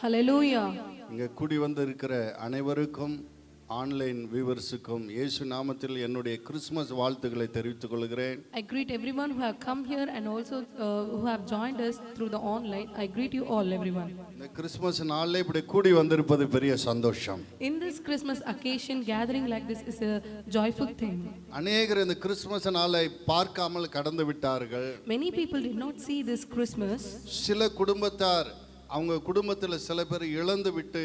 Hallelujah. இங்க கூடி வந்து இருக்கிற அனைவருக்கும் ஆன்லைன் வியூவர்ஸுக்கும் இயேசு நாமத்தில் என்னுடைய கிறிஸ்மஸ் வாழ்த்துக்களை தெரிவித்துக் கொள்கிறேன். I greet everyone who have come here and also who have joined us through the online. I greet you all, everyone. இந்த கிறிஸ்மஸ் நாள்ல இப்படி கூடி வந்திருப்பது பெரிய சந்தோஷம். In this Christmas occasion, gathering like this is a joyful thing. அநேகர் இந்த Christmas நாளை பார்க்காமல் கடந்து விட்டார்கள். Many people did not see this Christmas. சில குடும்பத்தார் அவங்க குடும்பத்தில் சில பேர் இழந்து விட்டு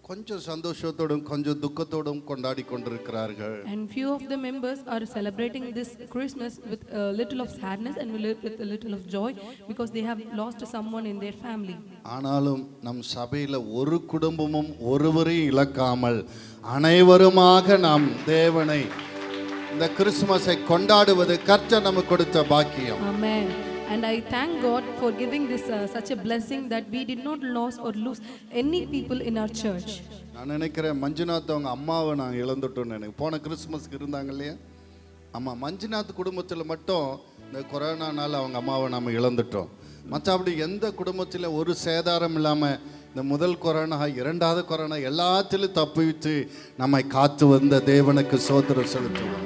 கொஞ்சம் சந்தோஷத்தோடும் கொஞ்சம் துக்கத்தோடும் கொண்டாடி கொண்டிருக்கிறார்கள். And few of the members are celebrating this Christmas with a little of sadness and with a little of joy because they have lost someone in their family. ஆனாலும் நம் சபையில் ஒரு குடும்பமும் ஒருவரையும் இழக்காமல் அனைவருமாக நாம் தேவனை இந்த கிறிஸ்துமஸை கொண்டாடுவது கர்த்தர் நமக்கு கொடுத்த பாக்கியம். Amen. And I thank God for giving this such a blessing that we did not lose or lose any people in our church. நான் நினைக்கிறேன் மஞ்சுநாத் அவங்க அம்மாவை நாங்கள் இழந்துட்டோம்னு எனக்கு போன கிறிஸ்துமஸ்க்கு இருந்தாங்க இல்லையா அம்மா மஞ்சுநாத் குடும்பத்தில் மட்டும் இந்த கொரோனானால அவங்க அம்மாவை நம்ம இழந்துட்டோம். மற்றபடி எந்த குடும்பத்தில் ஒரு சேதாரம் இல்லாமல் இந்த முதல் கொரோனா இரண்டாவது கொரோனா எல்லாத்திலும் தப்பிவித்து நம்மை காத்து வந்த தேவனுக்கு ஸ்தோத்திரம் செலுத்துவோம்.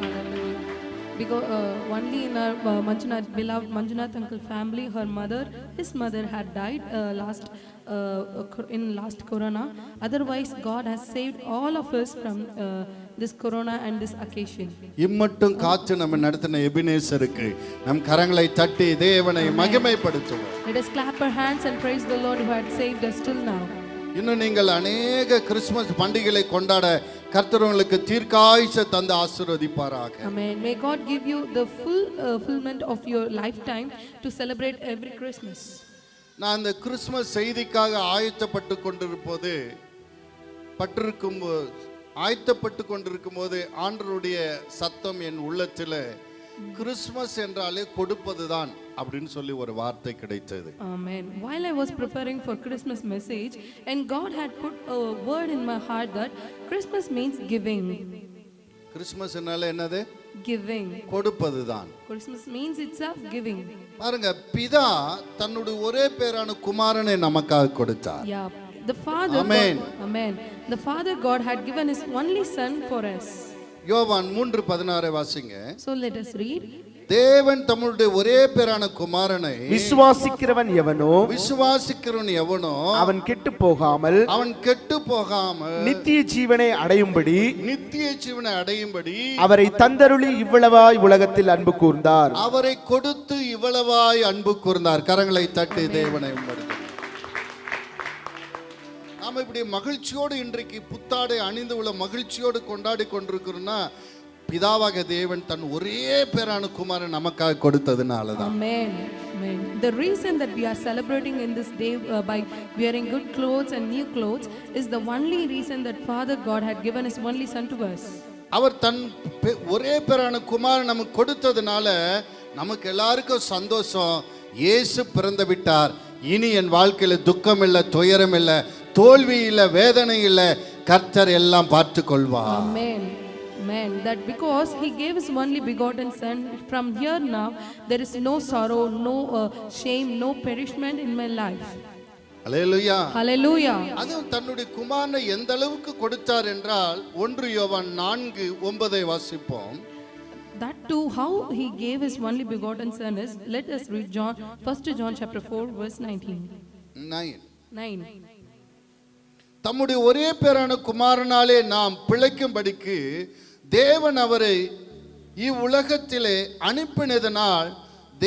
Because only in our Manjunath, beloved Manjunath uncle family, his mother had died in last corona. Otherwise, God has saved all of us from this corona and this occasion. இம்மட்டும் காத்து நம்ம நடத்தின எபினேசருக்கு நம் கரங்களை தட்டி தேவனை மகிமைப்படுத்துவோம். Let us clap our hands and praise the Lord who had saved us till now. இன்னும் நீங்கள் அநேக கிறிஸ்துமஸ் பண்டிகைகளை கொண்டாட கர்த்தர் உங்களுக்கு தீர்க்காயுசை தந்து ஆசீர்வதிப்பாராக. Amen. May God give you the fulfillment of your lifetime to celebrate every Christmas. நான் இந்த கிறிஸ்துமஸ் செய்திக்காக ஆயத்தப்பட்டு கொண்டிருக்கும் போது ஆண்டவருடைய சத்தம் என் உள்ளத்தில் கிறிஸ்துமஸ் என்றாலே கொடுப்பதுதான் அப்படின்னு சொல்லி ஒரு வார்த்தை கிடைத்தது. Amen. While I was preparing for Christmas message and God had put a word in my heart that Christmas means giving. கிறிஸ்துமஸ்னால என்னது? Giving. கொடுப்பதுதான். Christmas means itself giving. பாருங்க பிதா தன்னுடைய ஒரே பேரான குமாரனை நமக்காக கொடுத்தார். Yeah. The Father. Amen. God, amen. The Father God had given his only son for us. யோவான் 3:16 வாசிங்க. So let us read. தேவன் தம்முடைய ஒரே பேரான குமாரனை விசுவாசிக்கிறவன் எவனோ அவன் கெட்டு போகாமல் நித்திய ஜீவனை அடையும்படி அவரை தந்தருளி இவ்வளவாய் உலகத்தில் அன்பு கூர்ந்தார். அவரை கொடுத்து இவ்வளவாய் அன்பு கூர்ந்தார். கரங்களை தட்டி தேவனை உம்படுத்து. நாம இப்படி மகிழ்ச்சியோடு இன்றைக்கு புத்தாடை அணிந்து உள்ள மகிழ்ச்சியோடு கொண்டாடி கொண்டிருக்கிறோம்னா பிதாவாக தேவன் தன் ஒரே பேரான குமாரன் நமக்காக கொடுத்ததுனால தான். Amen. Amen. The reason that we are celebrating in this day by wearing good clothes and new clothes is the only reason that Father God had given his only son to us. அவர் தன் ஒரே பேரான குமாரன் நமக்கு கொடுத்ததுனால நமக்கு எல்லாருக்கும் சந்தோஷம். இயேசு பிறந்து விட்டார், இனி என் வாழ்க்கையில துக்கம் இல்லை, துயரம் இல்லை, தோல்வி இல்லை, வேதனை இல்லை, கர்த்தர் எல்லாம் பார்த்து கொள்வார். Amen. Amen. That because he gave his only begotten son, from here now there is no sorrow, no shame, no perishment in my life. Hallelujah. Hallelujah. அதுவும் தன்னுடைய குமாரனை எந்த அளவுக்கு கொடுத்தார் என்றால் 1 யோவான் 4:9 வாசிப்போம். That too how he gave his only begotten son is, let us read First John chapter 4 verse 9. தம்முடைய ஒரே பேரான குமாரனாலே நாம் பிழைக்கும்படிக்கு தேவன் அவரை இவ்வுலகத்திலே அனுப்பினதனால்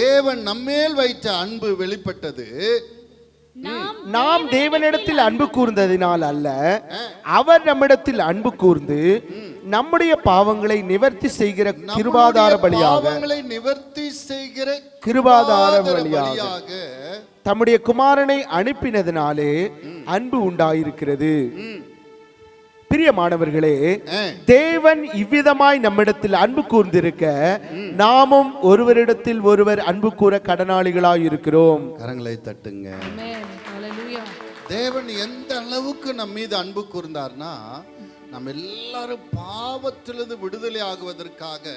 தேவன் நம்மேல் வைத்த அன்பு வெளிப்பட்டது. நாம் தேவனிடத்தில் அன்பு கூர்ந்ததினால் அல்ல, அவர் நம்மிடத்தில் அன்பு கூர்ந்து நம்முடைய பாவங்களை நிவர்த்தி செய்கிற கிருபாதார வழியாக தம்முடைய குமாரனை அனுப்பினதினாலே அன்பு உண்டாயிருக்கிறது. பிரியமானவர்களே, தேவன் இவ்விதமாய் நம்மிடத்தில் அன்பு கூர்ந்திருக்க நாமும் ஒருவரிடத்தில் ஒருவர் அன்பு கூற கடனாளிகளாய் இருக்கிறோம். கரங்களை தட்டுங்க. தேவன் எந்த அளவுக்கு நம் மீது அன்பு கூர்ந்தார்னா, நம்ம எல்லாரும் பாவத்திலிருந்து விடுதலை ஆகுவதற்காக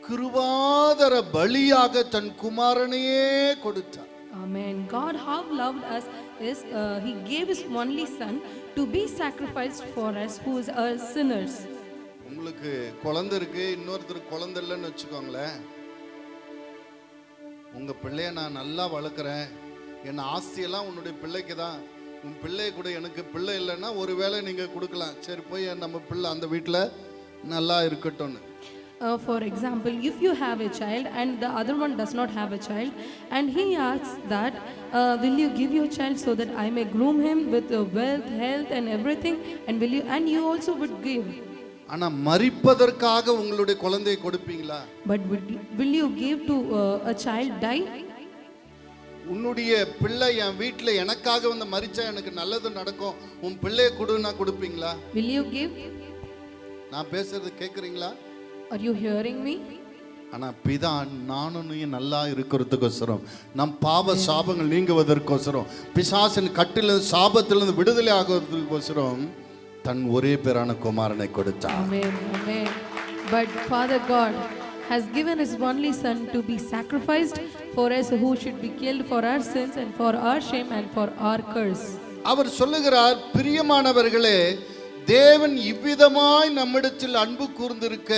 கிருபாதார பலியாக தன் குமாரனையே கொடுத்தார். Amen. God how loved us is he gave his only son to be sacrificed for us who is our sinners. உங்களுக்கு குழந்தை இருக்கு, இன்னொருத்தருக்கு குழந்தை இல்லைன்னு வச்சுக்கோங்களேன். உங்க பிள்ளைய நான் நல்லா வளர்க்குறேன், என் ஆஸ்தியெல்லாம் உன்னுடைய பிள்ளைக்கு தான், உன் பிள்ளை கூட எனக்கு பிள்ளை இல்லைன்னா ஒருவேளை நீங்க கொடுக்கலாம், சரி போய் நம்ம பிள்ளை அந்த வீட்டில் நல்லா இருக்கட்டும்னு. For example, if you have a child and the other one does not have a child, and he asks that, will you give your child so that I may groom him with wealth, health, and everything, and will you, and you also would give. ஆனா மரிப்பதற்காக உங்களுடைய குழந்தையை கொடுப்பீங்களா? But will you give to a child die? உன்னுடைய பிள்ளை என் வீட்டில் எனக்காக வந்து மரிச்சா எனக்கு நல்லது நடக்கும், உன் பிள்ளையை கொடுன்னா கொடுப்பீங்களா? Will you give? நான் பேசுறது கேட்குறீங்களா? Are you hearing me? ஆனா பிதா நானும் நீ நல்லா இருக்கிறதுக்கோசரம், நம் பாவ சாபங்கள் நீங்குவதற்கோசரம், பிசாசின் கட்டில சாபத்திலிருந்து விடுதலை ஆகுவதற்கோசரம் தன் ஒரே பேரான குமாரனை கொடுத்தார். Amen. Amen. But Father God has given his only son to be sacrificed for us who should be killed for our sins and for our shame and for our curse. அவர் சொல்லுகிறார், பிரியமானவர்களே, தேவன் இவ்விதமாய் நம்மிடத்தில் அன்பு கூர்ந்திருக்க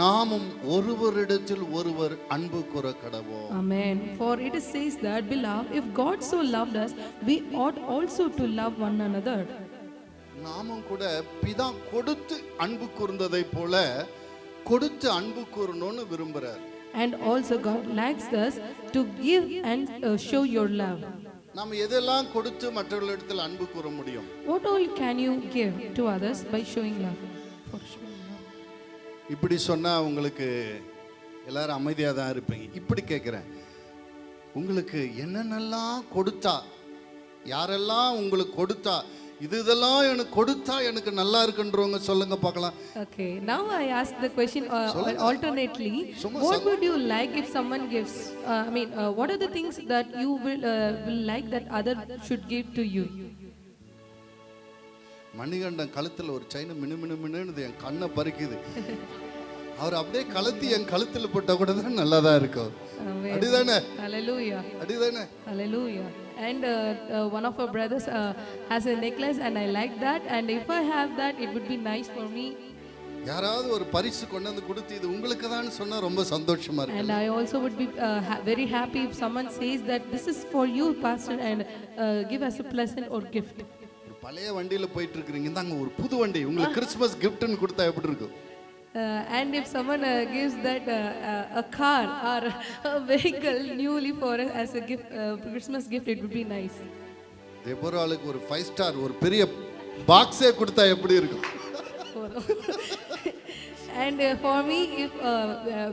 நாமும் ஒருவரிடத்தில் ஒருவர் அன்பு கூற கடவோம். Amen. For it says that, beloved, if God so loved us, we ought also to love one another. நாமும் கூட பிதா கொடுத்து அன்பு கூர்ந்ததை போல கொடுத்து அன்பு கூறணும்னு விரும்புறார். And also God likes us to give and show your love. நாம எதெல்லாம் கொடுத்து மற்றவர்களிடத்தில் அன்பு கூற முடியும்? What all can you give to others by showing love? For showing love. இப்படி சொன்னா உங்களுக்கு எல்லாரும் அமைதியா தான் இருப்பீங்க. இப்படி கேட்கிறேன், உங்களுக்கு என்னென்னலாம் கொடுத்தா, யாரெல்லாம் உங்களுக்கு கொடுத்தா, இதெல்லாம் எனக்கு கொடுத்தா எனக்கு நல்லா இருக்குன்றவங்க சொல்லுங்க பார்க்கலாம். Okay, now I ask the question alternately. What would you like if someone gives? What are the things that you will like that other should give to you? Manikandan கழுத்துல ஒரு செயின் மினு மினு மினுன்னு என் கண்ணை பறிக்குது. அவர் அப்படியே கழுத்தி என் கழுத்துல போட்டா கூட தான் நல்லா தான் இருக்கும். அடிதானே? Hallelujah. அடிதானே? Hallelujah. And one of our brothers has a necklace and I like that, and if I have that it would be nice for me. யாராவது ஒரு பரிசு கொண்டு வந்து கொடுத்து இது உங்களுக்கு தான் சொன்னா ரொம்ப சந்தோஷமா இருக்கு. And I also would be very happy if someone says that this is for you, pastor, and give us a present or gift. ஒரு பழைய வண்டியில போயிட்டு இருக்கீங்க, இந்தாங்க ஒரு புது வண்டி உங்களுக்கு கிறிஸ்மஸ் கிஃப்ட்னு கொடுத்தா எப்படி இருக்கும்? And if someone gives that a car or a vehicle newly for us as a gift, Christmas gift, it would be nice. தேவராளுக்கு ஒரு 5 ஸ்டார் ஒரு பெரிய பாக்ஸே கொடுத்தா எப்படி இருக்கும்? And for me, if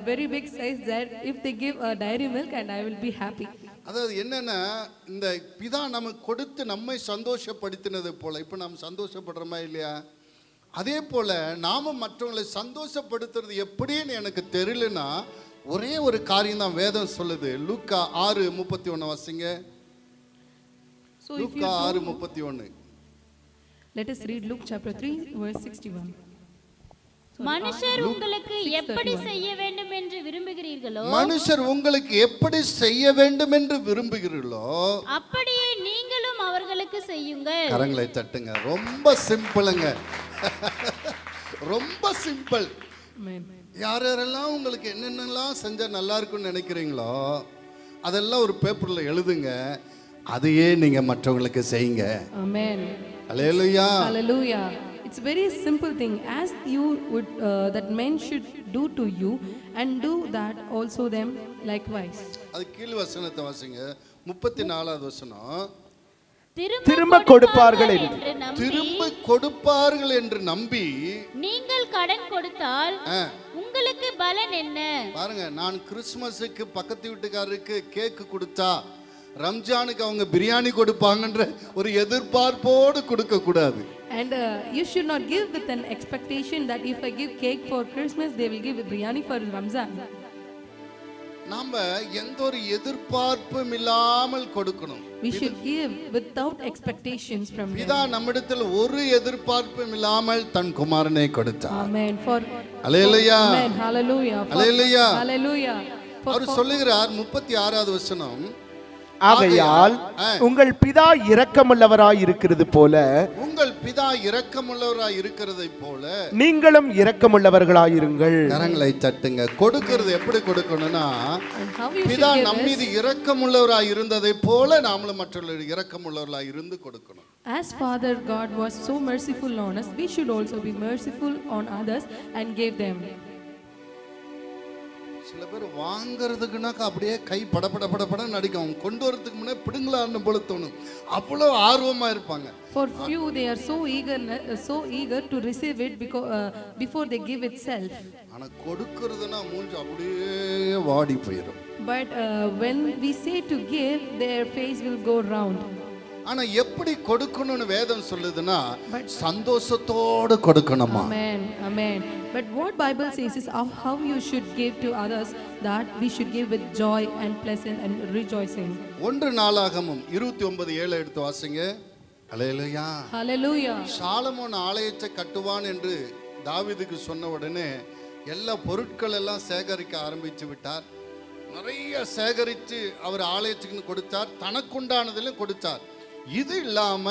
very big size, that if they give a dairy milk, and I will be happy. அதாவது என்னன்னா, இந்த பிதா நமக்கு கொடுத்து நம்மை சந்தோஷப்படுத்தினது போல இப்போ நாம் சந்தோஷப்படுறோமா இல்லையா? அதே போல நாம மற்றவங்களை சந்தோஷப்படுத்துறது எப்படின்னு எனக்கு தெரியலனா ஒரே ஒரு காரியம் தான் வேதம் சொல்லுது. லூக்கா 6:31 வாசிங்க. லூக்கா 6:31. Let us read Luke chapter 3 verse 61. மனுஷர் உங்களுக்கு எப்படி செய்ய வேண்டும் என்று விரும்புகிறீர்களோ, மனுஷர் உங்களுக்கு எப்படி செய்ய வேண்டும் என்று விரும்புகிறீர்களோ அப்படியே நீங்களும் அவர்களுக்கு செய்யுங்கள். கரங்களை தட்டுங்க. ரொம்ப சிம்பிளுங்க. ரொம்ப சிம்பிள். யாரெல்லாம் உங்களுக்கு என்னென்னலாம் செஞ்சா நல்லா இருக்கும்னு நினைக்கிறீங்களோ அதெல்லாம் ஒரு பேப்பர்ல எழுதுங்க, அதையே நீங்க மற்றவங்களுக்கு செய்யுங்க. Amen. Hallelujah. Hallelujah. It's a very simple thing. As you would that men should do to you, and do that also them likewise. அது கீழ் வசனத்தை வாசிங்க. 34வது வசனம். திரும்ப கொடுப்பார்கள் என்று நம்பி நீங்கள் கடன் கொடுத்தால் உங்களுக்கு பலன் என்ன? பாருங்க, நான் கிறிஸ்மஸுக்கு பக்கத்து வீட்டுக்காரருக்கு கேக் கொடுத்தா ரம்ஜானுக்கு அவங்க பிரியாணி கொடுப்பாங்கன்ற ஒரு எதிர்பார்ப்போடு கொடுக்க கூடாது. And you should not give with an expectation that if I give cake for Christmas they will give biryani for Ramzan. நாம எந்த ஒரு எதிர்பார்ப்பும் இல்லாமல் கொடுக்கணும். We should give without expectations from them. பிதா நம்மிடத்தில் ஒரு எதிர்பார்ப்பும் இல்லாமல் தன் குமாரனை கொடுத்தார். Amen. For Hallelujah. Amen. Hallelujah. Hallelujah. Hallelujah. அவர் சொல்லுகிறார் 36வது வசனம், ஆகையால் உங்கள் பிதா இரக்கமுள்ளவராய் இருக்கிறது போல உங்கள் பிதா இரக்கமுள்ளவராய் இருக்கிறதை போல நீங்களும் இரக்கமுள்ளவர்களாயிருங்கள். கரங்களை தட்டுங்க. கொடுக்கிறது எப்படி கொடுக்கணும்னா, And how you should பிதா give நம் is, மீது இரக்கமுள்ளவராய் இருந்ததை போல நாமளும் மற்றவர்கள் இரக்கமுள்ளவர்களாய் இருந்து கொடுக்கணும். as Father God was so merciful on us, we should also be merciful on others and give them. சில பேர் வாங்கறதுக்குனாக்கா அப்படியே கை படபடன்னு அடிக்கும். அவங்க கொண்டு வரதுக்கு முன்னே பிடுங்களான்னு போல தோணும். அவ்வளோ ஆர்வமா இருப்பாங்க. For few they are so eager to receive it before they give itself. ஆனா கொடுக்கறதுனா மூஞ்சி அப்படியே வாடி போயிடும். But when we say to give, their face will go round. ஆனா எப்படி கொடுக்கணும்னு வேதம் சொல்லுதுன்னா, சந்தோஷத்தோட கொடுக்கணுமா. Amen, amen. But what Bible says is how you should give to others, that we should give with joy and pleasant and rejoicing. 1 நாளாகமம் 29:7 எடுத்து வாசிங்க. அல்லேலூயா. Hallelujah. சாலமோன் ஆலயத்தை கட்டுவான் என்று தாவீதுக்கு சொன்ன உடனே எல்லா பொருட்கள் எல்லாம் சேகரிக்க ஆரம்பித்து விட்டார். நிறைய சேகரித்து அவர் ஆலயத்துக்கு கொடுத்தார். தனக்குண்டானதிலும் கொடுத்தார். இது இல்லாம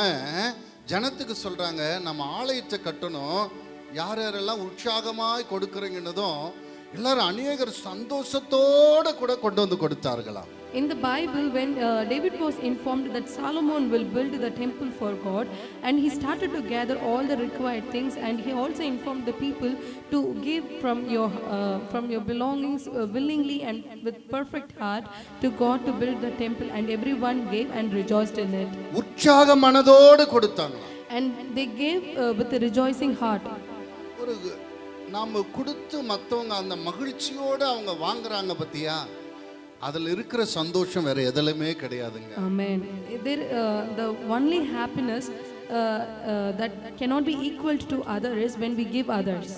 ஜனத்துக்கு சொல்றாங்க, நம்ம ஆலயத்தை கட்டணும், யார் யாரெல்லாம் உற்சாகமாய் கொடுக்குறீங்கன்னதும் எல்லாரும் அநேகர் சந்தோஷத்தோட கூட கொண்டு வந்து கொடுத்தார்களாம். In the Bible, when David was informed that Solomon will build the temple for God, and he started to gather all the required things, and he also informed the people to give from your belongings willingly and with perfect heart to God to build the temple, and everyone gave and rejoiced in it. உற்சாக மனதோடு கொடுத்தாங்க. And they gave with a rejoicing heart. ஒரு நாம கொடுத்து மற்றவங்க அந்த மகிழ்ச்சியோட அவங்க வாங்குறாங்க பத்தியா, அதில் இருக்கிற சந்தோஷம் வேற எதிலுமே கிடையாதுங்க. Amen. The only happiness that cannot be equal to others is when we give others.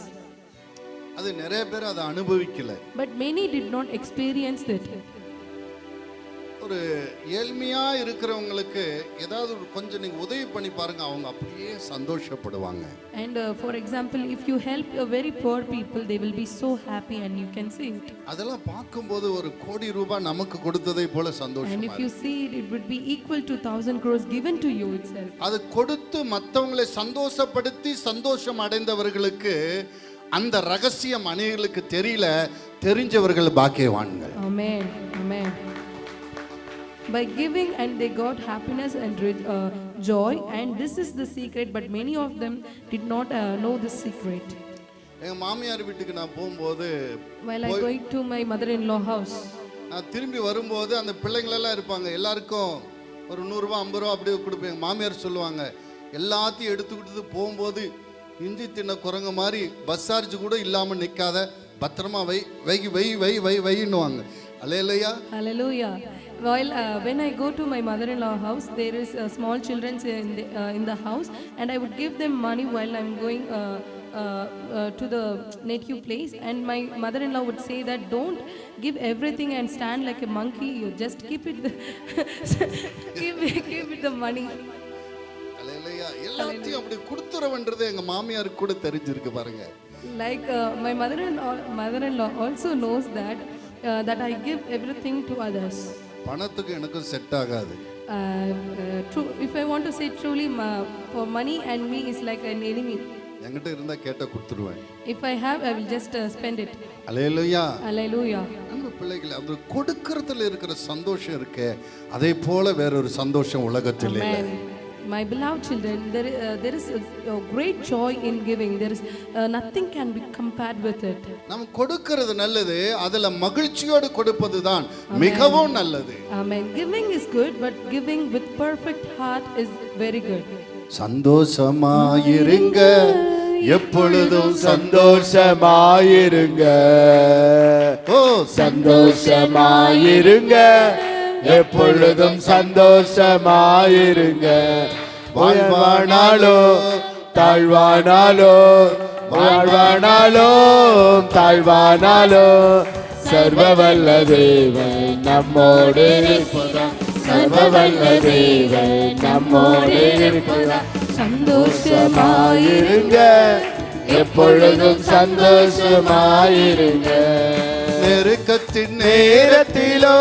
அது நிறைய பேர் அதை அனுபவிக்கல. But many did not experience it. ஒரு ஏழ்மையா இருக்கிறவங்களுக்கு ஏதாவது கொஞ்சம் நீங்க உதவி பண்ணி பாருங்க, அவங்க அப்படியே சந்தோஷப்படுவாங்க. And for example, if you help a very poor people, they will be so happy and you can see it. அதெல்லாம் பார்க்கும்போது ஒரு கோடி ரூபாய் நமக்கு கொடுத்ததை போல சந்தோஷம். And if you see it, it would be equal to 1,000 crores given to you itself. அது கொடுத்து மற்றவங்களை சந்தோஷப்படுத்தி சந்தோஷம் அடைந்தவர்களுக்கு அந்த ரகசியம் அநேகருக்கு தெரியல, தெரிஞ்சவர்கள் பாக்கியவான்கள். Amen. Amen. By giving and they got happiness and joy, and this is the secret, but many of them did not know this secret. எங்க மாமியார் வீட்டுக்கு நான் போகும்போது, While I going to my mother-in-law house, நான் திரும்பி வரும்போது அந்த பிள்ளைங்களெல்லாம் இருப்பாங்க, எல்லாருக்கும் ஒரு 100 ரூபா 50 ரூபா அப்படியே கொடுப்பேன். மாமியார் சொல்லுவாங்க, எல்லாத்தையும் எடுத்துக்கிட்டு போகும்போது இஞ்சி தின்ன குரங்க மாதிரி பஸ் சார்ஜ் கூட இல்லாமல் நிற்காத, பத்திரமா வை வை வை வை வை வைன்னுவாங்க. அல்லேலூயா. Hallelujah. While when I go to my mother-in-law house, there is small children in the house, and I would give them money while I'm going to the native place, and my mother-in-law would say that don't give everything and stand like a monkey, you just keep it give it the money. அல்லேலூயா. எல்லாத்தையும் அப்படி கொடுத்துறவன்றது எங்க மாமியாருக்கு கூட தெரிஞ்சிருக்கு பாருங்க. Like my mother-in-law also knows that I give everything to others. பணத்துக்கு எனக்கும் set ஆகாது. True, if I want to say truly, for money and me is like an enemy. என்கிட்ட இருந்தா கேட்ட கொடுத்துருவேன். If I have, I will just spend it. Hallelujah. Hallelujah. நம்ம பிள்ளைகளை அந்த கொடுக்கறதுல இருக்கிற சந்தோஷம் இருக்கே, அதே போல வேறொரு சந்தோஷம் உலகத்தில் இல்லை. Amen. My beloved children, there is a great joy in giving. There is nothing can be compared with it. நம்ம கொடுக்கிறது நல்லது, அதுல மகிழ்ச்சியோடு கொடுப்பது தான் மிகவும் நல்லது. Amen. Giving is good, but giving with perfect heart is very good. சந்தோஷமாயிருங்க, எப்பொழுதும் சந்தோஷமாயிருங்க. ஓ சந்தோஷமாயிருங்க, எப்பொழுதும் சந்தோஷமாயிருங்க. வாழ்வானாலோ தாழ்வானாலோ, வாழ்வானாலோ தாழ்வானாலோ, சர்வவல்ல தேவன் நம்மோடு இருப்பதால், சர்வவல்ல தேவன் நம்மோடு இருப்பதால் சந்தோஷமாயிருங்க, எப்பொழுதும் சந்தோஷமாயிருங்க. நெருக்கத்தின் நேரத்திலோ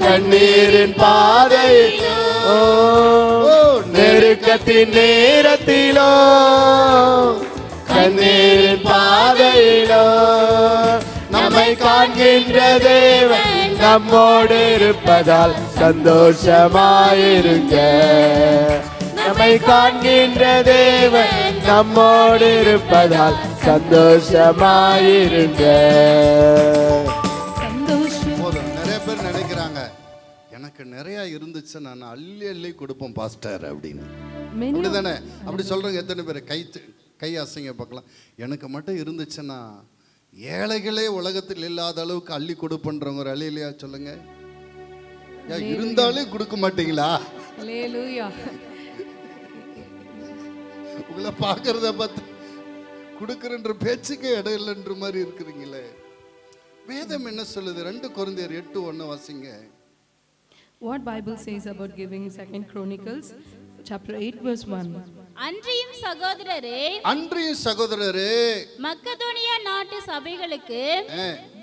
கண்ணீரின் பாதையிலோ நெருக்கத்தின் நேரத்திலோ கண்ணீரின் பாதையிலோ நம்மை காண்கின்ற தேவன் நம்மோடு இருப்பதால் சந்தோஷமாயிருங்க. நம்மை காண்கின்ற தேவன் நம்மோடு இருப்பதால் சந்தோஷமாயிருங்க. போதும். நிறைய பேர் நினைக்கிறாங்க எனக்கு நிறைய இருந்துச்சு நான் அள்ளி அள்ளி கொடுப்போம் பாஸ்டர் அப்படின்னு. அப்படிதானே? அப்படி சொல்றவங்க எத்தனை பேர் கை அசைங்க பார்க்கலாம். எனக்கு மட்டும் இருந்துச்சுன்னா ஏழைகளே உலகத்தில் இல்லாத அளவுக்கு அள்ளி கொடுப்பன்றவங்க ஒரு அள்ளிலையா சொல்லுங்க. இருந்தாலும் கொடுக்க மாட்டீங்களா? உங்களை பார்க்கறத பார்த்து கொடுக்குறன்ற பேச்சுக்கே இடம் இல்லைன்ற மாதிரி இருக்கிறீங்களே. வேதம் என்ன சொல்லுது? 2 கொரிந்தியர் 8:1 வாசிங்க. What Bible says about giving? 2 Chronicles chapter 8 verse 1. அன்றியும் சகோதரரே மக்கதோனியா நாட்டு சபைகளுக்கு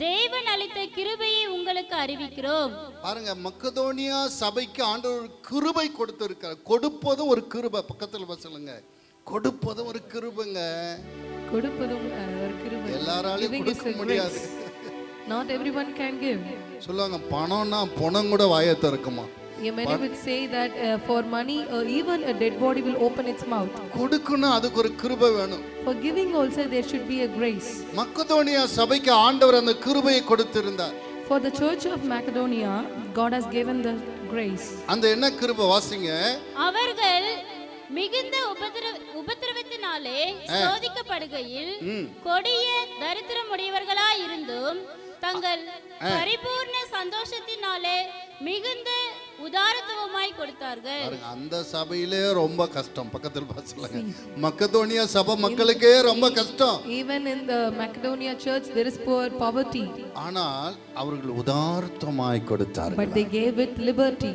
தேவன் அளித்த கிருபையை உங்களுக்கு அறிவிக்கிறோம். பாருங்க, மக்கதோனியா சபைக்கு ஆண்டவர் கிருபை கொடுத்திருக்கார். கொடுப்பதும் ஒரு கிருபை. பக்கத்துல சொல்லுங்க, கொடுப்பதும் ஒரு கிருபைங்க. கொடுப்பதும் ஒரு கிருபை. எல்லாராலையும் கொடுக்க முடியாது. Not everyone can give. சொல்லுவாங்க பணம்னா பணம் கூட வாயை திறக்குமா. Many would say that for money even a dead body will open its mouth. கொடுக்கணும், அதுக்கு ஒரு கிருபை வேணும். For giving also there should be a grace. Macedonia சபைக்கு ஆண்டவர் அந்த கிருபையை கொடுத்திருந்தார். For the church of Macedonia God has given the grace. அந்த என்ன கிருபை வாசிங்க. அவர்கள் மிகுந்த உபத்திரவத்தினாலே சோதிக்கப்படுகையில் கொடிய தரித்திரமுடையவர்களாய் இருந்தும் தங்கள் பரிபூர்ண சந்தோஷத்தினாலே மிகுந்த உதாரத்துவமாய் கொடுத்தார்கள். அந்த சபையிலே ரொம்ப கஷ்டம். பக்கத்தில் சொல்லுங்க, மக்கதோனியா சபை மக்களுக்கே ரொம்ப கஷ்டம். Even in the Macedonia church there is poverty. ஆனால் அவர்கள் உதாரத்துவமாய் கொடுத்தார்கள். But they gave with liberty.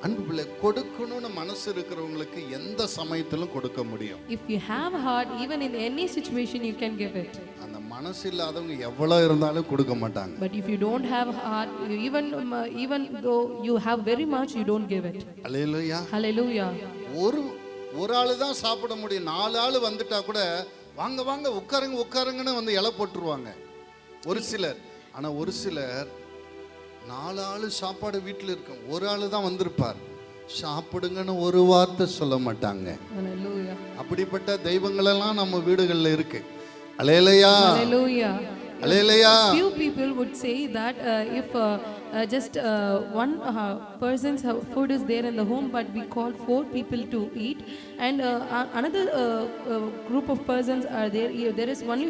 அன்பு பிள்ளை, கொடுக்கணும்னு மனசு இருக்கிறவங்களுக்கு எந்த சமயத்திலும் கொடுக்க முடியும். If you have heart, even in any situation you can give it. அந்த மனசு இல்லாதவங்க எவ்வளவு இருந்தாலும் கொடுக்க மாட்டாங்க. But if you don't have heart, even though you have very much, you don't give it. Hallelujah. Hallelujah. ஒரு ஆளு தான் சாப்பிட முடியும். 4 ஆளு வந்துட்டா கூட வாங்க வாங்க உட்காருங்கன்னு வந்து இலை போட்டுருவாங்க ஒரு சிலர். ஆனா ஒரு சிலர் 4 ஆளு சாப்பாடு வீட்டில் இருக்கும், ஒரு ஆளு தான் வந்திருப்பார், சாப்பிடுங்கன்னு ஒரு வார்த்தை சொல்ல மாட்டாங்க. அப்படிப்பட்ட தெய்வங்களெல்லாம் நம்ம வீடுகளில் இருக்கு. அல்லேலூயா. Hallelujah. Few people would say that if just one person's food is there in the home, but we call 4 people to eat, and another group of persons are there. There is only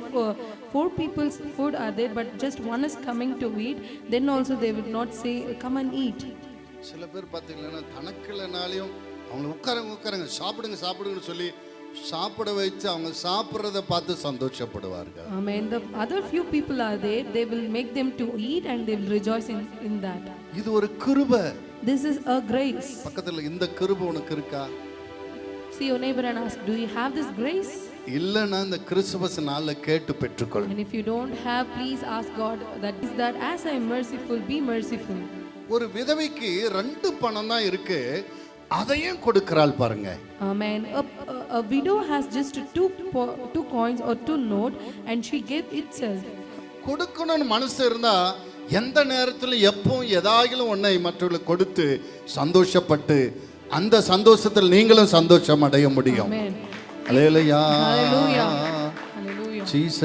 4 people's food are there, but just one is coming to eat. Then also they would not say, "Come and eat." சில பேர் பார்த்தீங்கன்னா தனக்குள்ளனாலையும் அவங்க உட்காருங்க சாப்பிடுங்கன்னு சொல்லி சாப்பிட வச்சு அவங்க சாப்பிடுறத பார்த்து சந்தோஷப்படுவார்கள். Amen. The other few people are there, they will make them to eat and they will rejoice in that. இது ஒரு கிருபை. This is a grace. பக்கத்துல இந்த கிருபை உனக்கு இருக்கா? See your neighbor and ask, do you have this grace? இல்லனா இந்த கிறிஸ்துமஸ் நாள்ல கேட்டு பெற்றுக்கொள். And if you don't have, please ask God that as I am merciful, be merciful. ஒரு விதவைக்கு 2 பணம் தான் இருக்கு, அதையும் கொடுக்கறாள் பாருங்க. Amen. A widow has just 2 coins or 2 note and she gave itself. கொடுக்கணும்னு மனசு இருந்தா எந்த நேரத்துல எப்பவும் ஏதாயிலும் ஒன்றை மற்றவர்களுக்கு கொடுத்து சந்தோஷப்பட்டு அந்த சந்தோஷத்தில் நீங்களும் சந்தோஷம் அடைய முடியும். அல்லேலூயா. ஜீசஸ்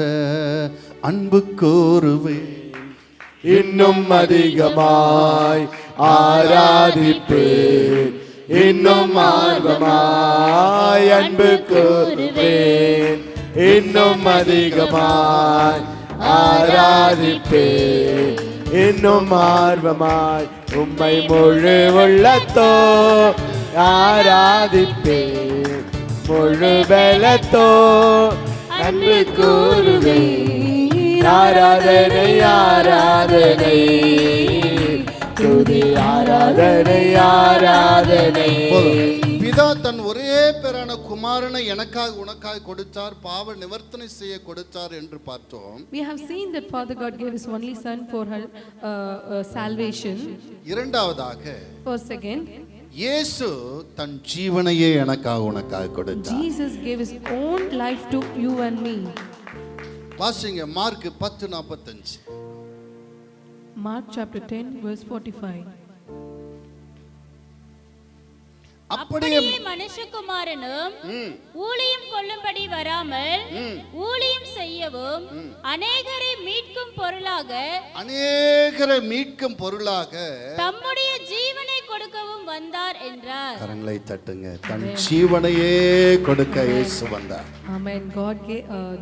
அன்பு கூறுவே இன்னும் அதிகமாய் ஆராதிப்பேன், இன்னும் ஆர்வமாய் அன்பு கூறுவேன், இன்னும் அதிகமாய் ஆராதிப்பேன், இன்னும் ஆர்வமாய் உம்மை முழு உள்ளத்தோ ஆராதிப்பேன், முழு பலத்தோ அன்பு கூறுவேன். ஆராதனை ஆராதனை துதி ஆராதனை ஆராதனை. பிதா தன் ஒரே பேரான குமாரனை குமாரனை எனக்காக உனக்காக கொடுத்தார், பாவ நிவர்த்தனை செய்ய கொடுத்தார் என்று பார்த்தோம். We have seen that Father God gave His only Son for her salvation. இரண்டாவதாக First, second, இயேசு தன் ஜீவனையே எனக்காக உனக்காக கொடுத்தார். Jesus gave His own life to you and me. வாசிங்க மார்க் 10:45. Mark chapter 10 verse 45. அப்படியே மனுஷகுமாரனும் ஊழியம் கொள்ளும்படி வராமல் ஊழியம் செய்யவும் அநேகரை மீட்கும் பொருளாக தம்முடைய ஜீவனை கொடுக்கவும் வந்தார் என்றார். கரங்களை தட்டுங்க. தன் ஜீவனையே கொடுக்க இயேசு வந்தார். Amen.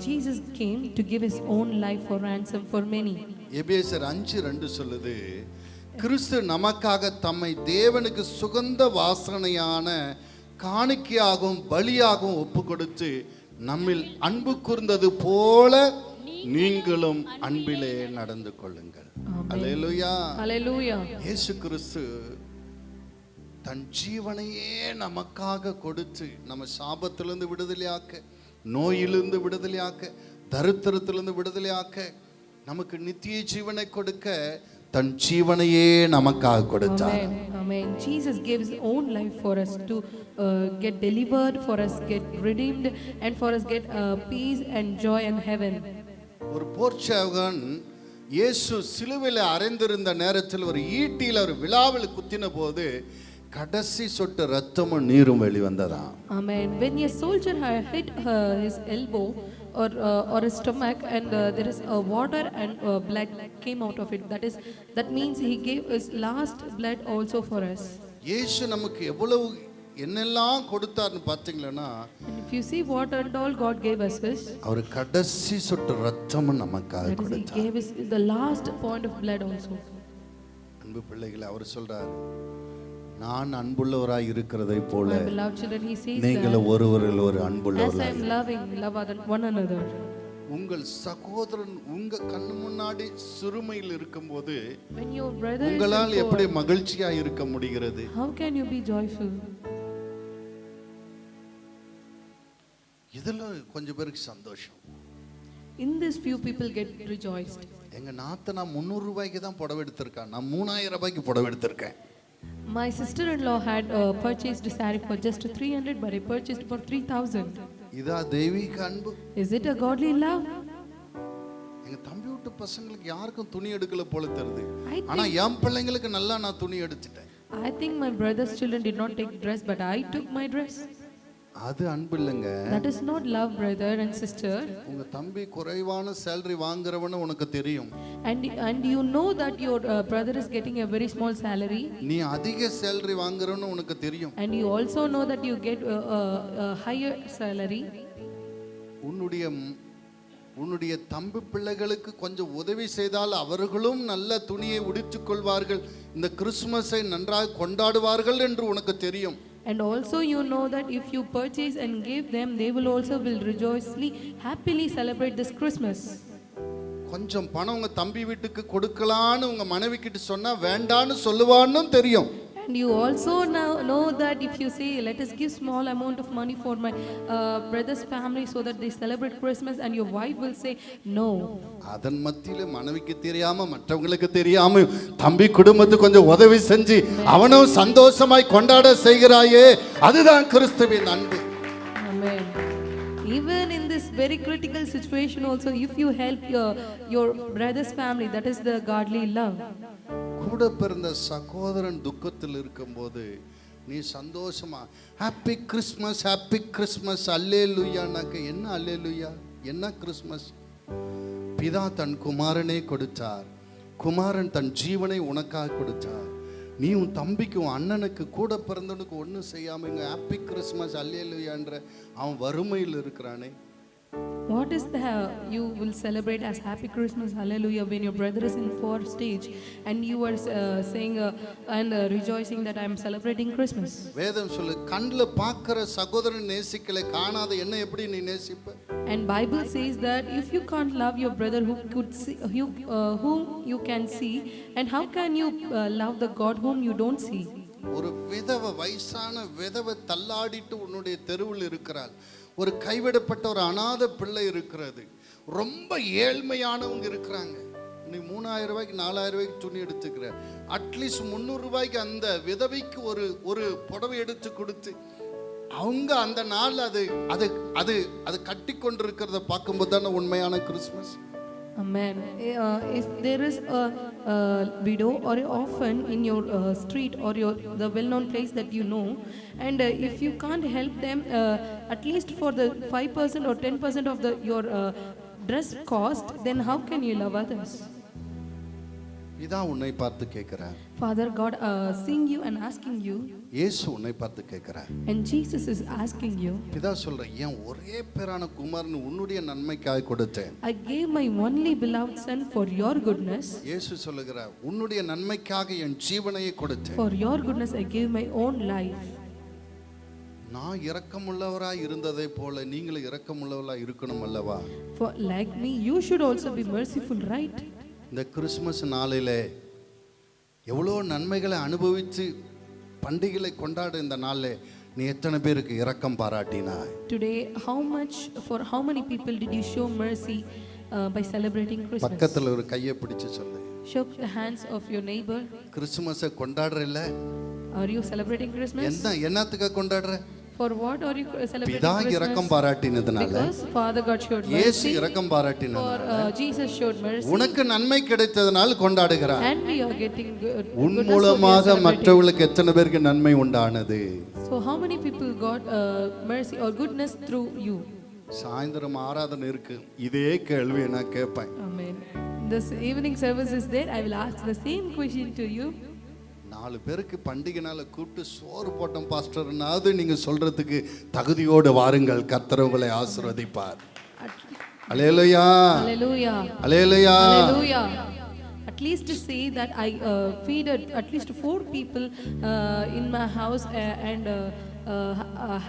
Jesus came to give His own life for ransom for many. எபேசியர் 5:2 சொல்லுது, கிறிஸ்து நமக்காக தம்மை தேவனுக்கு சுகந்த வாசனையான காணிக்கையாகவும் பலியாகவும் ஒப்பு கொடுத்து நம்மில் அன்பு கூர்ந்தது போல நீங்களும் அன்பிலே நடந்து கொள்ளுங்கள். அல்லேலூயா. Hallelujah. இயேசு கிறிஸ்து தன் ஜீவனையே நமக்காக கொடுத்து நம்ம சாபத்திலிருந்து விடுதலையாக்க, நோயிலிருந்து விடுதலையாக்க, தரித்திரத்திலிருந்து விடுதலையாக்க, நமக்கு நித்திய ஜீவனை கொடுக்க தன் ஜீவனையே நமக்காக கொடுத்தார். Amen. Jesus gave His own life for us to get delivered, for us get redeemed, and for us get peace and joy in heaven. ஒரு போர்ச்சேவகன் இயேசு சிலுவையில் அறைந்திருந்த நேரத்தில் ஒரு ஈட்டியில் ஒரு விழாவில் குத்தின போது கடைசி சொட்டு ரத்தமும் நீரும் வெளிவந்ததாம். Amen. When a soldier had hit his elbow or his stomach, and there is water and blood came out of it, that means he gave his last blood also for us. இயேசு நமக்கு எவ்வளவு என்னெல்லாம் கொடுத்தார்னு பார்த்தீங்களா? If you see what and all God gave us is, அவர் கடைசி சொட்டு ரத்தமும் நமக்காக He கொடுத்தார். gave us the last point of blood also. அன்பு பிள்ளைகளை அவர் சொல்றார், நான் அன்புள்ளவராய் இருக்கிறதை போல My beloved children, He says நீங்கள் that ஒருவரில் ஒரு as I அன்புள்ளவராய் am loving, love one another. உங்கள் சகோதரன் உங்க கண்ணு முன்னாடி சிறுமையில் இருக்கும்போது When your brother is உங்களால் in எப்படி poor, மகிழ்ச்சியா இருக்க முடிகிறது? how can you be joyful? இதுல கொஞ்சம் பேருக்கு சந்தோஷம். In this few people get rejoiced. எங்க நாத்தனா 300 ரூபாய்க்கு தான் புடவை எடுத்திருக்கா, நான் 3000 ரூபாய்க்கு புடவை எடுத்திருக்கேன். My sister-in-law had purchased a saree for just 300, but I purchased for 3000. இதா தெய்வீக அன்பு? Is it a godly love? எங்க தம்பி வீட்டு பசங்களுக்கு யாருக்கும் துணி எடுக்கல போல தெரியுது. I ஆனா என் பிள்ளைங்களுக்கு நல்லா நான் துணி எடுத்துட்டேன். I think my brother's children did not take dress, but I took my dress. அது அன்பு இல்லைங்க. That is not love, brother and sister. உங்க தம்பி குறைவான salary வாங்குறவன்னு உனக்கு தெரியும். And you know that your brother is getting a very small salary. நீ அதிக salary வாங்குறவன்னு உனக்கு தெரியும். And you also know that you get a higher salary. உன்னுடைய தம்பி பிள்ளைகளுக்கு கொஞ்சம் உதவி செய்தால் அவர்களும் நல்ல துணியை உடுத்திக் கொள்வார்கள், இந்த கிறிஸ்துமஸை நன்றாக கொண்டாடுவார்கள் என்று உனக்கு தெரியும். And also you know that if you purchase and give them, they will also rejoicefully, happily celebrate this Christmas. கொஞ்சம் பணம் உங்க தம்பி வீட்டுக்கு கொடுக்கலான்னு உங்க மனைவி கிட்ட சொன்னா வேண்டான்னு சொல்லுவான்னு தெரியும். And you also know that if you say, let us give small amount of money for my brother's family so that they celebrate Christmas, and your wife will say no. அதன் மத்தியில மனைவிக்கு தெரியாம மற்றவங்களுக்கு தெரியாம தம்பி குடும்பத்துக்கு கொஞ்சம் உதவி செஞ்சு அவனும் சந்தோஷமாய் கொண்டாட செய்கிறாயே, அதுதான் கிறிஸ்துவின் அன்பு. Amen. Even in this very critical situation also, if you help your brother's family, that is the godly love. கூட பிறந்த சகோதரன் துக்கத்தில் இருக்கும்போது நீ சந்தோஷமா ஹாப்பி கிறிஸ்மஸ் அல்லேலூயானாக்க என்ன அல்லேலூயா, என்ன கிறிஸ்மஸ்? பிதா தன் குமாரனே கொடுத்தார், குமாரன் தன் ஜீவனை உனக்காக கொடுத்தார். நீ உன் தம்பிக்கு உன் அண்ணனுக்கு கூட பிறந்தவனுக்கு ஒன்றும் செய்யாம இங்க ஹாப்பி கிறிஸ்மஸ் அல்லேலூயான்ற அவன் வறுமையில் இருக்கிறானே. What is the you will celebrate as happy Christmas hallelujah when your brother is in poor stage and you are saying and rejoicing that I am celebrating Christmas? வேதம் சொல்லு, கண்ணுல பார்க்கிற சகோதரன் நேசிக்கலை காணாத என்ன எப்படி நீ நேசிப்ப? And Bible says that if you can't love your brother whom you can see, and how can you love the God whom you don't see? ஒரு விதவை, வயசான விதவை தள்ளாடிட்டு உன்னுடைய தெருவில் இருக்கிறாள். ஒரு கைவிடப்பட்ட ஒரு அநாதை பிள்ளை இருக்கிறது. ரொம்ப ஏழ்மையானவங்க இருக்கிறாங்க. நீ 3000 ரூபாய்க்கு 4000 ரூபாய்க்கு துணி எடுத்துக்கிற, அட்லீஸ்ட் 300 ரூபாய்க்கு அந்த விதவைக்கு ஒரு புடவை எடுத்து கொடுத்து அவங்க அந்த நாள் அது அது அது அது கட்டி கொண்டிருக்கிறத பார்க்கும்போது தானே உண்மையான Christmas. Amen. If there is a widow or an orphan in your street or the well-known place that you know, and if you can't help them at least for the 5% or 10% of your dress cost, then how can you love others? இதான் உன்னை பார்த்து கேட்கிறார். Father God seeing you and asking you. இயேசு உன்னை பார்த்து கேட்கிறார். And Jesus is asking you. பிதா சொல்ற, என் ஒரே பேரான குமாரன் உன்னுடைய நன்மைக்காக கொடுத்தேன். I gave my only beloved son for your goodness. இயேசு சொல்லுகிறார், உன்னுடைய நன்மைக்காக என் ஜீவனையே கொடுத்தேன். For your goodness I gave my own life. நான் இரக்கமுள்ளவராய் இருந்ததை போல நீங்களும் இரக்கமுள்ளவராய் இருக்கணும் அல்லவா? For like me you should also be merciful, right? இந்த கிறிஸ்மஸ் நாளிலே எவ்வளோ நன்மைகளை அனுபவித்து பண்டிகைகளை கொண்டாட இந்த நாளில் நீ எத்தனை பேருக்கு இரக்கம் பாராட்டினாய்? Today for how many people did you show mercy by celebrating Christmas? பக்கத்தில் ஒரு கையை பிடிச்சு சொல்லு. Shake the hands of your neighbor. கிறிஸ்மஸை கொண்டாடுறல்ல? Are you celebrating Christmas? என்னத்துக்கு கொண்டாடுற? For what are you celebrating பிதா Christmas? இரக்கம் பாராட்டினதுனால. Because Father God showed mercy. இயேசு இரக்கம் பாராட்டினார். For Jesus showed mercy. உனக்கு நன்மை கிடைத்ததனால் கொண்டாடுகிறார். And we are getting good. உன் மூலமாக மற்றவர்களுக்கு எத்தனை பேருக்கு நன்மை உண்டானது? So how many people got mercy or goodness through you? சாயந்தரம் ஆராதனை இருக்கு, இதே கேள்வி நான் கேட்பேன். Amen. This evening service is there. I will ask the same question to you. 4 பேருக்கு பண்டிகை நாளை கூப்பிட்டு சோறு போட்டோம் பாஸ்டர்னாவது நீங்க சொல்றதுக்கு தகுதியோடு வாருங்கள், கர்த்தர் உங்களை ஆசீர்வதிப்பார். அல்லேலூயா, Hallelujah. Hallelujah. Hallelujah. At least to say that I feed at least 4 people in my house and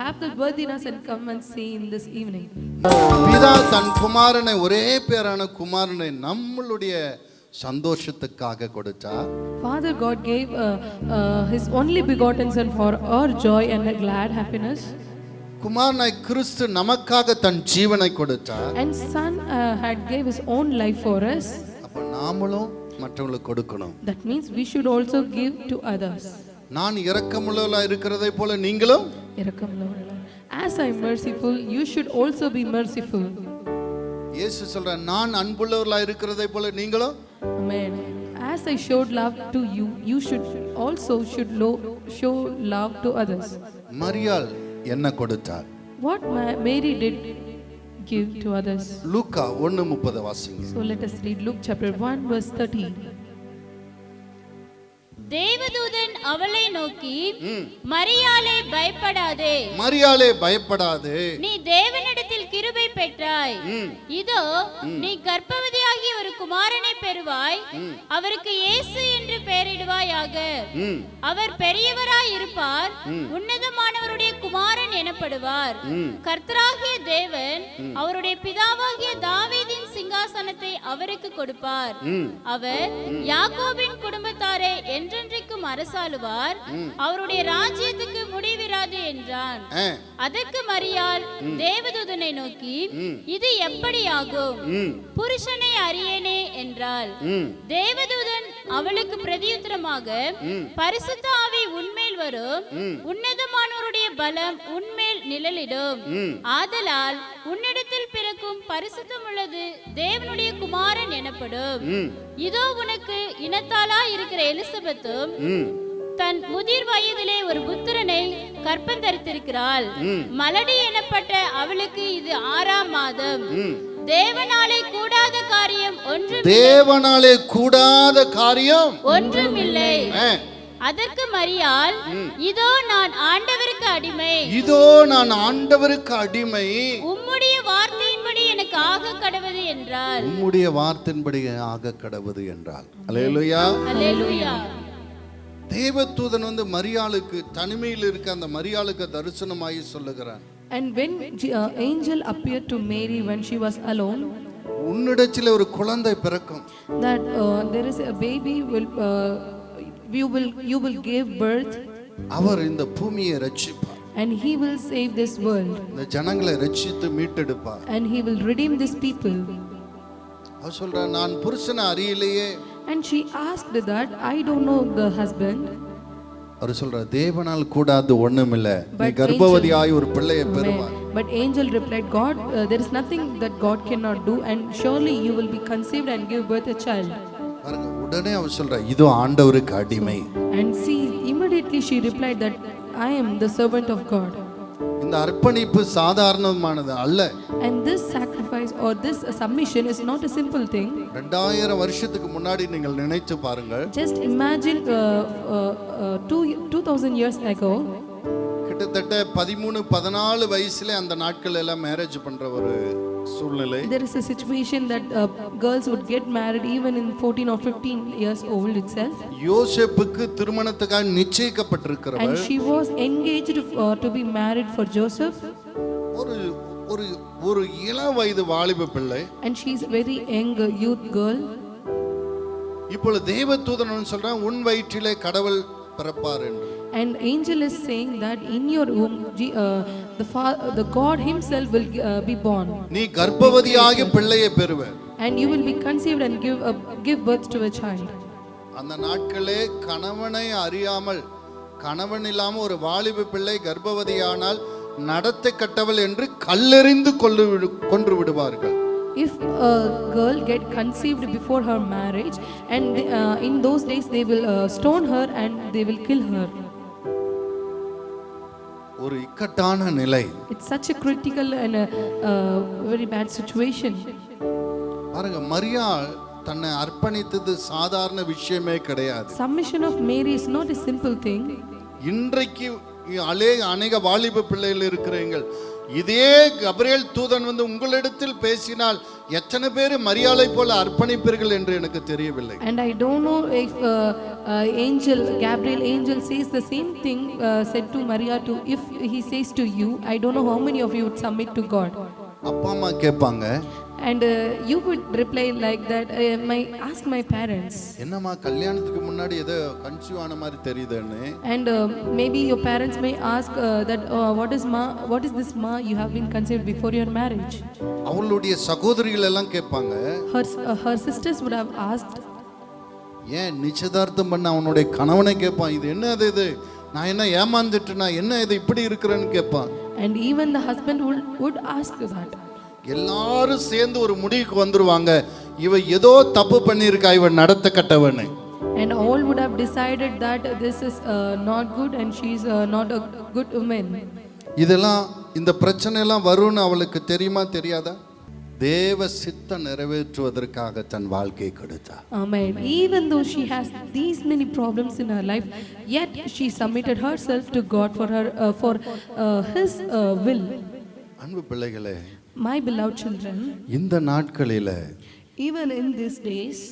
have the worthiness and come and say in this evening. பிதா தன் குமாரனை, ஒரே பேரான குமாரனை நம்மளுடைய சந்தோஷத்துக்காக கொடுத்தார். Father God gave his only begotten son for our joy and a glad happiness. குமாரனாய் கிறிஸ்து நமக்காக தன் ஜீவனை கொடுத்தார். And son had gave his own life for us. அப்ப நாமளும் மற்றவங்களுக்கு கொடுக்கணும். That means we should also give to others. நான் இரக்கமுள்ளவளாய் இருக்கிறதை போல நீங்களும். As I am merciful, you should also be merciful. இயேசு சொல்றார், நான் அன்புள்ளவளாய் இருக்கிறதை போல நீங்களும். Amen. As I showed love to you, you should also show love to others. மரியாள் என்ன கொடுத்தார்? What Mary did give to others. லூக்கா 1:30 வாசிங்க. So let us read Luke chapter 1 verse 30. தேவதூதன் அவளை நோக்கி, மரியாளே பயப்படாதே, மரியாளே பயப்படாதே, நீ தேவனிடத்தில் கிருபை பெற்றாய். இதோ நீ கர்ப்பவதியாகி ஒரு குமாரனை பெறுவாய். அவருக்கு இயேசு என்று பெயரிடுவாயாக. அவர் பெரியவராய் இருப்பார், உன்னதமானவருடைய குமாரன் எனப்படுவார். கர்த்தராகிய தேவன் அவருடைய பிதாவாகிய தாவீதின் சிங்காசனத்தை அவருக்கு கொடுப்பார். அவர் யாக்கோபின் குடும்பத்தாரை என்றென்றைக்கும் அரசாளுவார். அவருடைய ராஜ்யத்துக்கு முடிவிராது என்றான். அதற்கு மரியாள் தேவதூதனை நோக்கி, இது எப்படியாகும்? புருஷனை அறியேனே என்றாள். தேவதூதன் அவளுக்கு பிரதியுத்தரமாக, பரிசுத்த ஆவி உன்மேல் வரும், உன்னதமானவருடைய பலம் உன்மேல் நிழலிடும். ஆதலால் உன்னிடத்தில் பிறக்கும் பரிசுத்தம் உள்ளது தேவனுடைய குமாரன் எனப்படும். இதோ உனக்கு இனத்தாலா இருக்கிற எலிசபெத்தும் தன் முதிர் வயதிலே ஒரு புத்திரனை கற்பம் தரித்திருக்கிறாள். மலடி எனப்பட்ட அவளுக்கு இது 6ஆம் மாதம். தேவனாலே கூடாத காரியம் ஒன்றுமில்லை. அதற்கு மரியாள், இதோ நான் ஆண்டவருக்கு அடிமை, உம்முடைய வார்த்தையின்படி எனக்கு ஆக கடவது என்றாள். உம்முடைய வார்த்தையின்படி ஆக கடவது என்றாள். அல்லேலூயா, அல்லேலூயா. தேவதூதன் வந்து மரியாளுக்கு, தனிமையில் இருக்க அந்த மரியாளுக்கு தரிசனமாகி சொல்லுகிறான். And when angel appeared to Mary when she was alone, உன்னிடத்தில் ஒரு குழந்தை பிறக்கும், that there is a baby you will give birth. அவர் இந்த பூமியை ரட்சிப்பார், and he will save this world, இந்த ஜனங்களை ரட்சித்து மீட்டெடுப்பார். and he will redeem this people. அவர் சொல்றார், நான் புருஷனை அறியலையே. And she asked that, I don't know the husband. அவர் சொல்றார், தேவனால் கூடாது ஒண்ணுமில்லை, நீ கர்ப்பவதியாய் ஒரு பிள்ளையை பெறுவாய். But angel replied, God, there is nothing that God cannot do, and surely you will be conceived and give birth a child. பாருங்க, உடனே அவர் சொல்றார், இதோ ஆண்டவருக்கு அடிமை. And see, immediately she replied that I am the servant of God. இந்த அர்ப்பணிப்பு சாதாரணமானது அல்ல. And this sacrifice or this submission is not a simple thing. 2000 வருஷத்துக்கு முன்னாடி நீங்கள் நினைச்சு பாருங்கள். Just imagine 2000 years ago. கிட்டத்தட்ட 13-14 வயசுல அந்த நாட்கள் எல்லாம் மேரேஜ் பண்ற ஒரு சூழ்நிலை. There is a situation that girls would get married even in 14 or 15 years old itself. யோசேப்புக்கு திருமணத்துக்காக நிச்சயிக்கப்பட்டிருக்கிறவர். And she was engaged to be married for Joseph. ஒரு ஒரு ஒரு இளம் வயது வாலிப பிள்ளை. And she is a very young youth girl. இப்பொழுது தேவதூதன் சொல்றான், உன் வயிற்றிலே கடவுள் பிறப்பார் என்று. And angel is saying that in your womb the God himself will be born. நீ கர்ப்பவதியாகி பிள்ளையை பெறுவே. And you will be conceived and give birth to a child. அந்த நாட்களே கணவனை அறியாமல், கணவன் இல்லாம ஒரு வாலிப பிள்ளை கர்ப்பவதியானால் நடத்தை கட்டவள் என்று கல்லெறிந்து கொன்று விடுவார்கள். If a girl get conceived before her marriage, and in those days they will stone her and they will kill her. ஒரு இக்கட்டான நிலை. It's such a critical and a very bad situation. பாருங்க, மரியாள் தன்னை அர்ப்பணித்தது சாதாரண விஷயமே கிடையாது. Submission of Mary is not a simple thing. இன்றைக்கு அநேக வாலிப பிள்ளைகள் இருக்கிறீர்கள், இதே கபிரியேல் தூதன் வந்து உங்களிடத்தில் பேசினால் எத்தனை பேர் மரியாளை போல அர்ப்பணிப்பீர்கள் என்று எனக்கு தெரியவில்லை. And I don't know if Gabriel angel says the same thing said to Maria to, if he says to you, I don't know how many of you would submit to God. அப்பா அம்மா கேட்பாங்க, and you would reply like that, ask my parents. என்னம்மா கல்யாணத்துக்கு முன்னாடி ஏதோ conceive ஆன மாதிரி தெரியுதுன்னு. And maybe your parents may ask that what is this ma you have been conceived before your marriage. அவளுடைய சகோதரிகள் எல்லாம் கேட்பாங்க, her sisters would have asked. ஏன் நிச்சயதார்த்தம் பண்ண அவனுடைய கணவனை கேட்பான், இது என்ன இது, நான் என்ன ஏமாந்துட்டேனா, என்ன இது இப்படி இருக்கிறேன்னு கேட்பான். And even the husband would ask that. எல்லாரும் சேர்ந்து ஒரு முடிவுக்கு வந்துருவாங்க, இவ ஏதோ தப்பு பண்ணியிருக்கா, இவ நடத்த கட்டவன்னு. And all would have decided that this is not good and she is not a good woman. இதெல்லாம் இந்த பிரச்சனை எல்லாம் வரும்னு அவளுக்கு தெரியுமா தெரியாதா? தேவ சித்தம் நிறைவேற்றுவதற்காக தன் வாழ்க்கையை கொடுத்தார். Amen. Even though she has these many problems in her life, yet she submitted herself to God for his will. அன்பு பிள்ளைகளே, My beloved children, இந்த நாட்களில even in these days,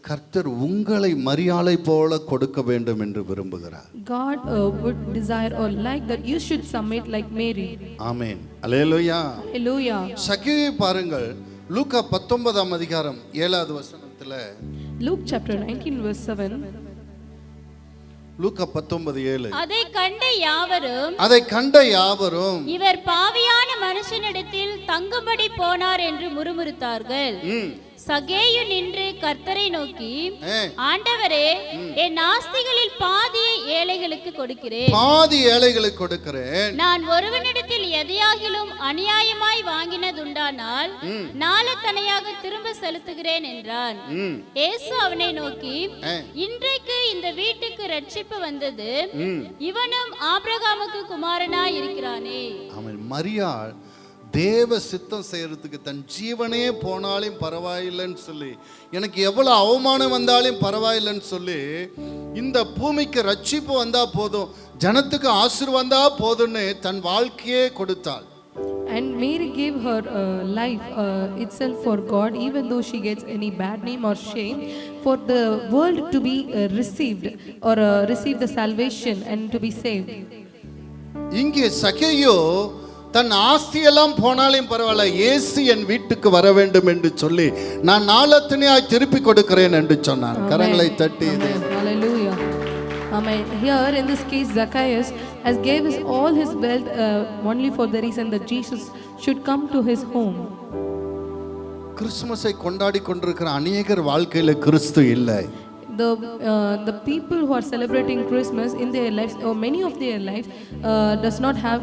கர்த்தர் உங்களை மரியாளை போல கொடுக்க வேண்டும் என்று விரும்புகிறார். God would desire or like that you should submit like Mary. Amen. Hallelujah. Hallelujah. சகீயை பாருங்கள், லூக்கா 19 அதிகாரம் 7வது வசனத்துல. Luke chapter 19 verse 7. லூக்கா 19:7. அதை கண்ட யாவரும் இவர் பாவியான மனுஷனிடத்தில் தங்கும்படி போனார் என்று முறுமுறுத்தார்கள். சகேயு நின்று கர்த்தரை நோக்கி, ஆண்டவரே, என் ஆஸ்திகளில் பாதியை ஏழைகளுக்கு கொடுக்கிறேன். நான் ஒருவனிடத்தில் எதையாகிலும் அநியாயமாய் வாங்கினதுண்டானால் நாளத்தனையாக திரும்ப செலுத்துகிறேன் என்றான். இயேசு அவனை நோக்கி, இன்றைக்கு இந்த வீட்டுக்கு ரட்சிப்பு வந்தது, இவனும் ஆபிரகாமுக்கு குமாரனாய் இருக்கிறானே. அவன் மரியாள் தேவ சித்தம் செய்யறதுக்கு தன் ஜீவனே போனாலும் பரவாயில்லைன்னு சொல்லி, எனக்கு எவ்வளவு அவமானம் வந்தாலும் பரவாயில்லைன்னு சொல்லி, இந்த பூமிக்கு ரட்சிப்பு வந்தா போதும், ஜனத்துக்கு ஆசீர்வாதம் வந்தா போதும்னு தன் வாழ்க்கையே கொடுத்தாள். And Mary gave her life itself for God, even though she gets any bad name or shame, for the world to be received or receive the salvation and to be saved. இங்கே சகேயு தன் ஆஸ்தியெல்லாம் போனாலும் பரவாயில்ல, இயேசு என் வீட்டுக்கு வர வேண்டும் என்று சொல்லி, நான் நாளத்தனையாய் திருப்பி கொடுக்கிறேன் என்று சொன்னான். கரங்களை தட்டி. Hallelujah. Amen. Here in this case, Zacchaeus has gave his all his wealth only for the reason that Jesus should come to his home. கிறிஸ்துமஸை கொண்டாடி கொண்டிருக்கிற அநேகர் வாழ்க்கையில கிறிஸ்து இல்லை. The people who are celebrating Christmas in their lives, or many of their lives, does not have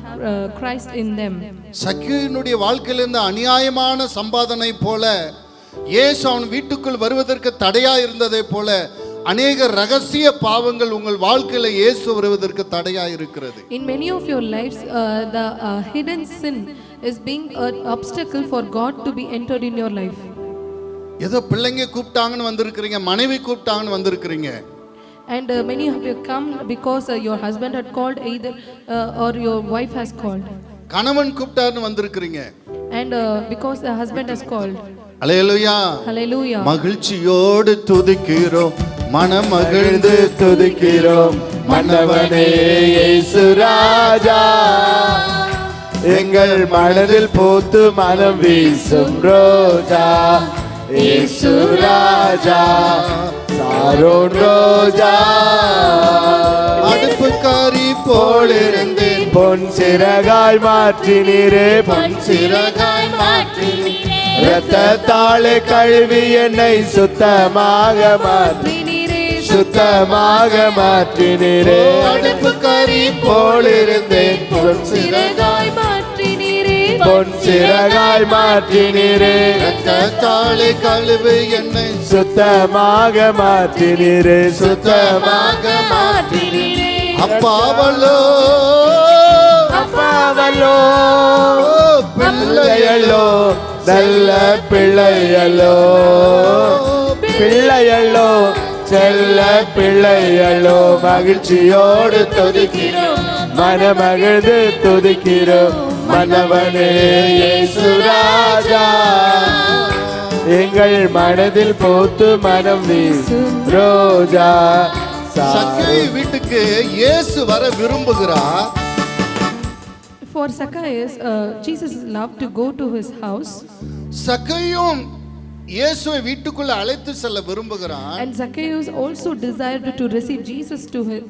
Christ in them. சக்கேயுனுடைய வாழ்க்கையில இந்த அநியாயமான சம்பாதனை போல இயேசு அவன் வீட்டுக்குள் வருவதற்கு தடையா இருந்ததை போல அநேக ரகசிய பாவங்கள் உங்கள் வாழ்க்கையில இயேசு வருவதற்கு தடையா இருக்கிறது. In many of your lives, the hidden sin is being an obstacle for God to be entered in your life. ஏதோ பிள்ளைங்க கூப்பிட்டாங்கன்னு வந்திருக்கிறீங்க, மனைவி கூப்பிட்டாங்கன்னு வந்திருக்கிறீங்க. And many of you come because your husband had called either or your wife has called. கணவன் கூப்பிட்டாருன்னு வந்திருக்கிறீங்க. And because the husband has called. Hallelujah. Hallelujah. மகிழ்ச்சியோடு துதிக்கிறோம், மனமகிழ்ந்து துதிக்கிறோம் மன்னவனே இயேசு ராஜா, எங்கள் மனதில் பூத்து மனம் வீசும் ரோஜா, இயேசு ராஜா, சாரோன் ரோஜா, அடுப்புக்காரி போலிருந்தேன், பொன் சிறகாய் மாற்றினீரே, பொன் சிறகாய் மாற்றினீரே, இரத்தத்தாலே கழுவி என்னை சுத்தமாக சுத்தமாக மாற்றினீரே, அடுப்புக்காரி போலிருந்தேன், பொன் சிறகாய் மாற்றினீரே, பொன் சிறகாய் மாற்றினீரே, இரத்தத்தாலே கழுவி என்னை சுத்தமாக மாற்றினீரே, சுத்தமாக மாற்றினீரே. அப்பாவலோ அப்பாவலோ பிள்ளையல்லோ, நல்ல பிள்ளையல்லோ, பிள்ளையல்லோ, செல்ல பிள்ளையல்லோ, மகிழ்ச்சியோடு துதிக்கிறோம், மனமகிழ்ந்து துதிக்கிறோம் மன்னவனே இயேசு ராஜா, எங்கள் மனதில் பூத்து மனம் வீசும் ரோஜா. சக்கேயு வீட்டுக்கு இயேசு வர விரும்புகிறார். For Zacchaeus, Jesus loved to go to his house. சக்கேயும் இயேசுவை வீட்டுக்குள்ள அழைத்து செல்ல விரும்புகிறான். And Zacchaeus also desired to receive Jesus to his,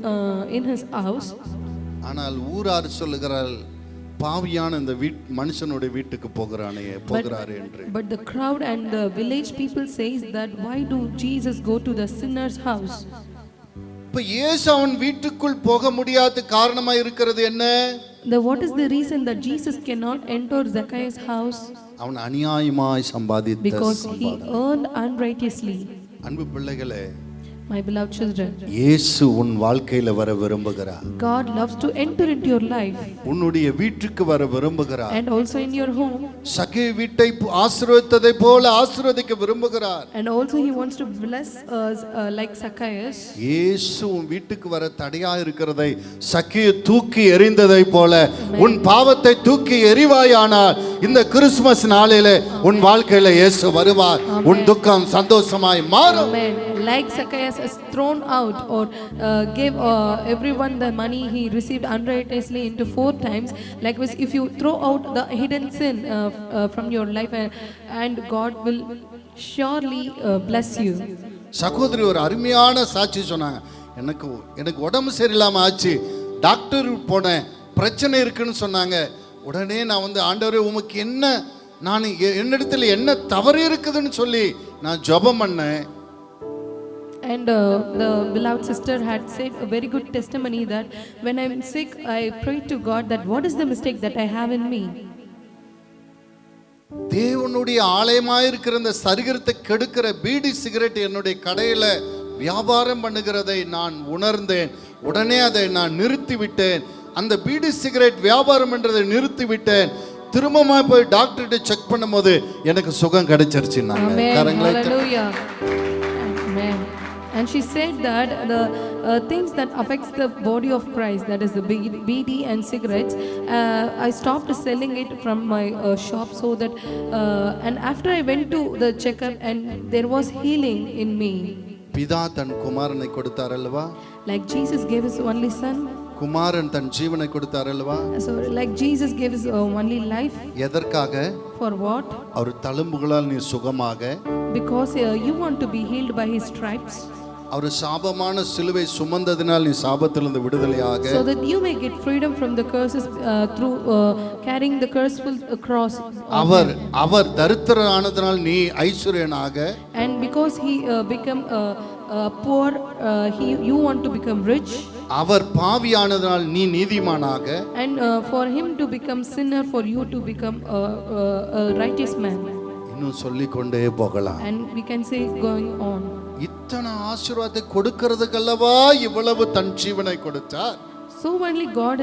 in his house. ஆனால் ஊரார் சொல்லுகிறார், பாவியான இந்த மனுஷனுடைய வீட்டுக்கு போகிறாரே என்று. But the crowd and the village people says that why do Jesus go to the sinner's house? இப்ப இயேசு அவன் வீட்டுக்குள் போக முடியாத காரணமா இருக்கிறது என்ன? What is the reason that Jesus cannot enter Zacchaeus' house? அவன் அநியாயமாய் சம்பாதித்தான். Because he earned unrighteously. அன்பு பிள்ளைகளே, My beloved children, இயேசு உன் வாழ்க்கையில வர விரும்புகிறார். God loves to enter into your life. உன்னுடைய வீட்டுக்கு வர விரும்புகிறார். And also in your home. சக்கேயு வீட்டை ஆசீர்வதித்ததை போல ஆசீர்வதிக்க விரும்புகிறார். And also he wants to bless us like Zacchaeus. இயேசு உன் வீட்டுக்கு வர தடையா இருக்கிறதை சக்கேயு தூக்கி எறிந்ததை போல உன் பாவத்தை தூக்கி எறிவாயானால் இந்த கிறிஸ்துமஸ் நாளிலே உன் வாழ்க்கையில இயேசு வருவார். உன் துக்கம் சந்தோஷமாய் மாறும். Amen. Like Zacchaeus is thrown out or gave everyone the money he received unrighteously into 4 times, likewise if you throw out the hidden sin from your life, and God will surely bless you. சகோதரி ஒரு அருமையான சாட்சி சொன்னாங்க. எனக்கு உடம்பு சரியில்லாம ஆச்சு, doctor போனேன், பிரச்சனை இருக்குன்னு சொன்னாங்க. உடனே நான் ஆண்டவரே உமக்கு என்ன, நான் என்னிடத்துல என்ன தவறு இருக்குதுன்னு சொல்லி நான் ஜெபம் பண்ணேன். And the beloved sister had said a very good testimony that when I'm sick, I pray to God that what is the mistake that I have in me. தேவனுடைய ஆலயமாய் இருக்கிற இந்த சரீரத்தை கெடுக்கிற பீடி சிகரெட் என்னுடைய கடையில வியாபாரம் பண்ணுகிறதை நான் உணர்ந்தேன். உடனே அதை நான் நிறுத்திவிட்டேன். அந்த பீடி சிகரெட் வியாபாரம் என்றதை நிறுத்திவிட்டேன். திரும்பமா போய் டாக்டர்கிட்ட செக் பண்ணும்போது எனக்கு சுகம் கிடைச்சிருச்சு. Hallelujah. Amen. And she said that the things that affects the body of Christ, that is the BD and cigarettes, I stopped selling it from my shop, so that and after I went to the checkup and there was healing in me. பிதா தன் குமாரனை கொடுத்தார் அல்லவா? Like Jesus gave his only son. குமாரன் தன் ஜீவனை கொடுத்தார் அல்லவா? So like Jesus gave his only life. எதற்காக? For what? அவர் தழும்புகளால் நீ சுகமாக. Because you want to be healed by his stripes. அவர் சாபமான சிலுவை சுமந்ததினால் நீ சாபத்திலிருந்து விடுதலையாக, so that you may get freedom from the curses through carrying the curseful cross. அவர் தரித்திரனானதினால் நீ ஐஸ்வர்யனாக, And because he become poor, you want to become rich. அவர் பாவியானதினால் நீ நீதிமானாக, And for him to become sinner, for you to become a righteous man. இன்னும் சொல்லிக்கொண்டே போகலாம். And we can say going on. இத்தனை ஆசீர்வாதத்தை கொடுக்கிறதுக்கல்லவா இவ்வளவு தன் ஜீவனை கொடுத்தார். So only God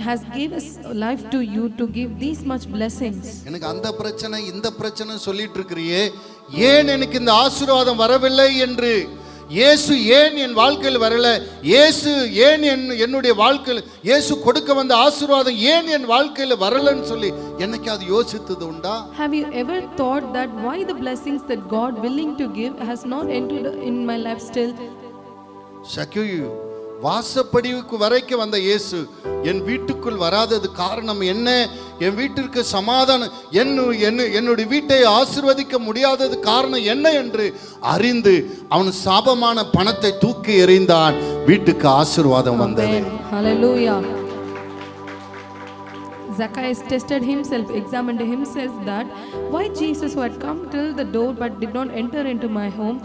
has gave us life to you to give these much blessings. எனக்கு அந்த பிரச்சனை இந்த பிரச்சனை சொல்லிட்டு இருக்கிறியே, ஏன் எனக்கு இந்த ஆசீர்வாதம் வரவில்லை என்று, இயேசு ஏன் என் வாழ்க்கையில் வரல, இயேசு ஏன் என்னுடைய வாழ்க்கையில், இயேசு கொடுக்க வந்த ஆசீர்வாதம் ஏன் என் வாழ்க்கையில் வரலன்னு சொல்லி என்னைக்காவது யோசித்தது உண்டா? Have you ever thought that why the blessings that God willing to give has not entered in my life still? சகியு வாசப்படிக்கு வரைக்கும் வந்த இயேசு என் வீட்டுக்குள் வராதது காரணம் என்ன? என் வீட்டிற்கு சமாதானம், என்னுடைய வீட்டை ஆசீர்வதிக்க முடியாதது காரணம் என்ன என்று அறிந்து அவன் சாபமான பணத்தை தூக்கி எறிந்தான். வீட்டுக்கு ஆசீர்வாதம் வந்தது. Hallelujah. Zacchaeus tested himself, examined himself that why Jesus who had come till the door but did not enter into my home.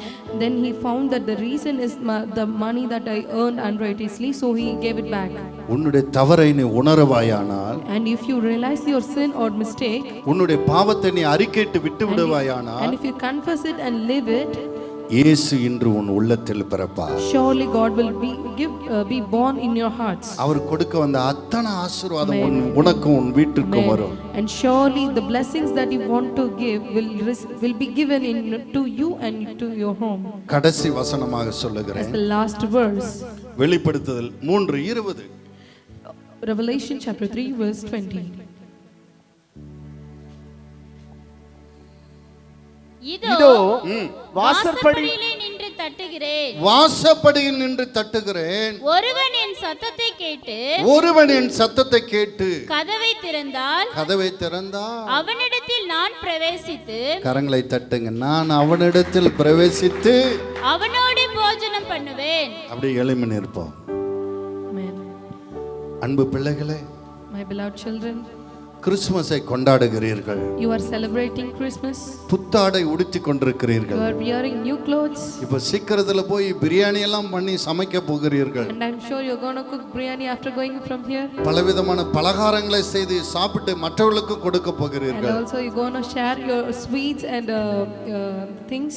Then he found that the reason is the money that I earned unrighteously, so he gave it back. உன்னுடைய தவறை நீ உணர்வாயானால், and if you realize your sin or mistake, உன்னுடைய பாவத்தை நீ அறிக்கையிட்டு விட்டு விடுவாயானால், and if you confess it and live it, இயேசு இன்று உன் உள்ளத்தில் பிறப்பார். surely God will be born in your hearts. அவர் கொடுக்க வந்த அத்தனை ஆசீர்வாதம் உனக்கும் உன் வீட்டுக்கும் வரும். And surely the blessings that you want to give will be given to you and to your home. கடைசி வசனமாக சொல்லுகிறேன். As the last verse. வெளிப்படுத்துதல் 3:20. Revelation chapter 3 verse 20. இதோ வாசற்படியிலே நின்று தட்டுகிறேன், வாசப்படியில் நின்று தட்டுகிறேன். ஒருவன் என் சத்தத்தை கேட்டு கதவை திறந்தால் அவனிடத்தில் நான் பிரவேசித்து, கரங்களை தட்டுங்க, நான் அவனிடத்தில் பிரவேசித்து அவனோடு போஜனம் பண்ணுவேன். அப்படியே எழும்பி நிற்போம். Amen. அன்பு பிள்ளைகளே, My beloved children, கிறிஸ்துமஸை கொண்டாடுகிறீர்கள். you are celebrating Christmas. புத்தாடை உடுத்தி கொண்டிருக்கிறீர்கள். You are wearing new clothes. இப்போ சீக்கிரத்துல போய் பிரியாணி எல்லாம் பண்ணி சமைக்க போகிறீர்கள். And I'm sure you're going to cook biryani after going from here. பலவிதமான பலகாரங்களை செய்து சாப்பிட்டு மற்றவர்களுக்கு கொடுக்க And போகிறீர்கள். also you're going to share your sweets and things.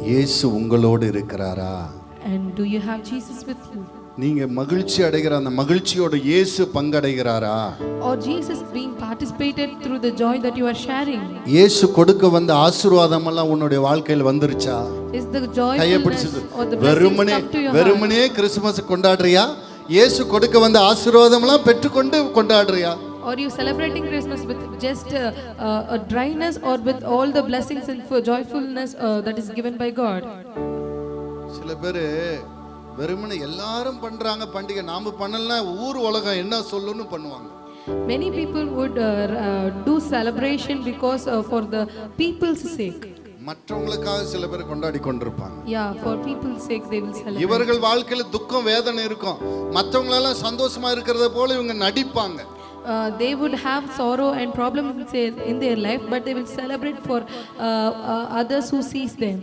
இயேசு உங்களோடு இருக்கிறாரா? And do you have Jesus with you? நீங்க மகிழ்ச்சி அடைகிற அந்த மகிழ்ச்சியோட இயேசு பங்கடைகிறாரா? Or Jesus being participated through the joy that you are sharing? இயேசு கொடுக்க வந்த ஆசீர்வாதம் எல்லாம் உன்னுடைய வாழ்க்கையில் வந்துருச்சா? Is the joy or the வெறுமனே blessings come to your heart? வெறுமனே கிறிஸ்துமஸ் கொண்டாடுறியா? இயேசு கொடுக்க வந்த ஆசீர்வாதம் எல்லாம் பெற்றுக்கொண்டு கொண்டாடுறியா? Or you celebrating Christmas with just a dryness, or with all the blessings and for joyfulness that is given by God? சில பேர் வெறுமனே எல்லாரும் பண்றாங்க பண்டிகை, நாம பண்ணலனா ஊர் உலகம் என்ன சொல்லுன்னு பண்ணுவாங்க. Many people would do celebration because for the people's sake. மற்றவங்களுக்காக சில பேர் கொண்டாடி கொண்டிருப்பாங்க. Yeah, for people's sake they will celebrate. இவர்கள் வாழ்க்கையில துக்கம் வேதனை இருக்கும், மற்றவங்க எல்லாம் சந்தோஷமா இருக்கிறத போல இவங்க நடிப்பாங்க. They would have sorrow and problems in their life, but they will celebrate for others who sees them.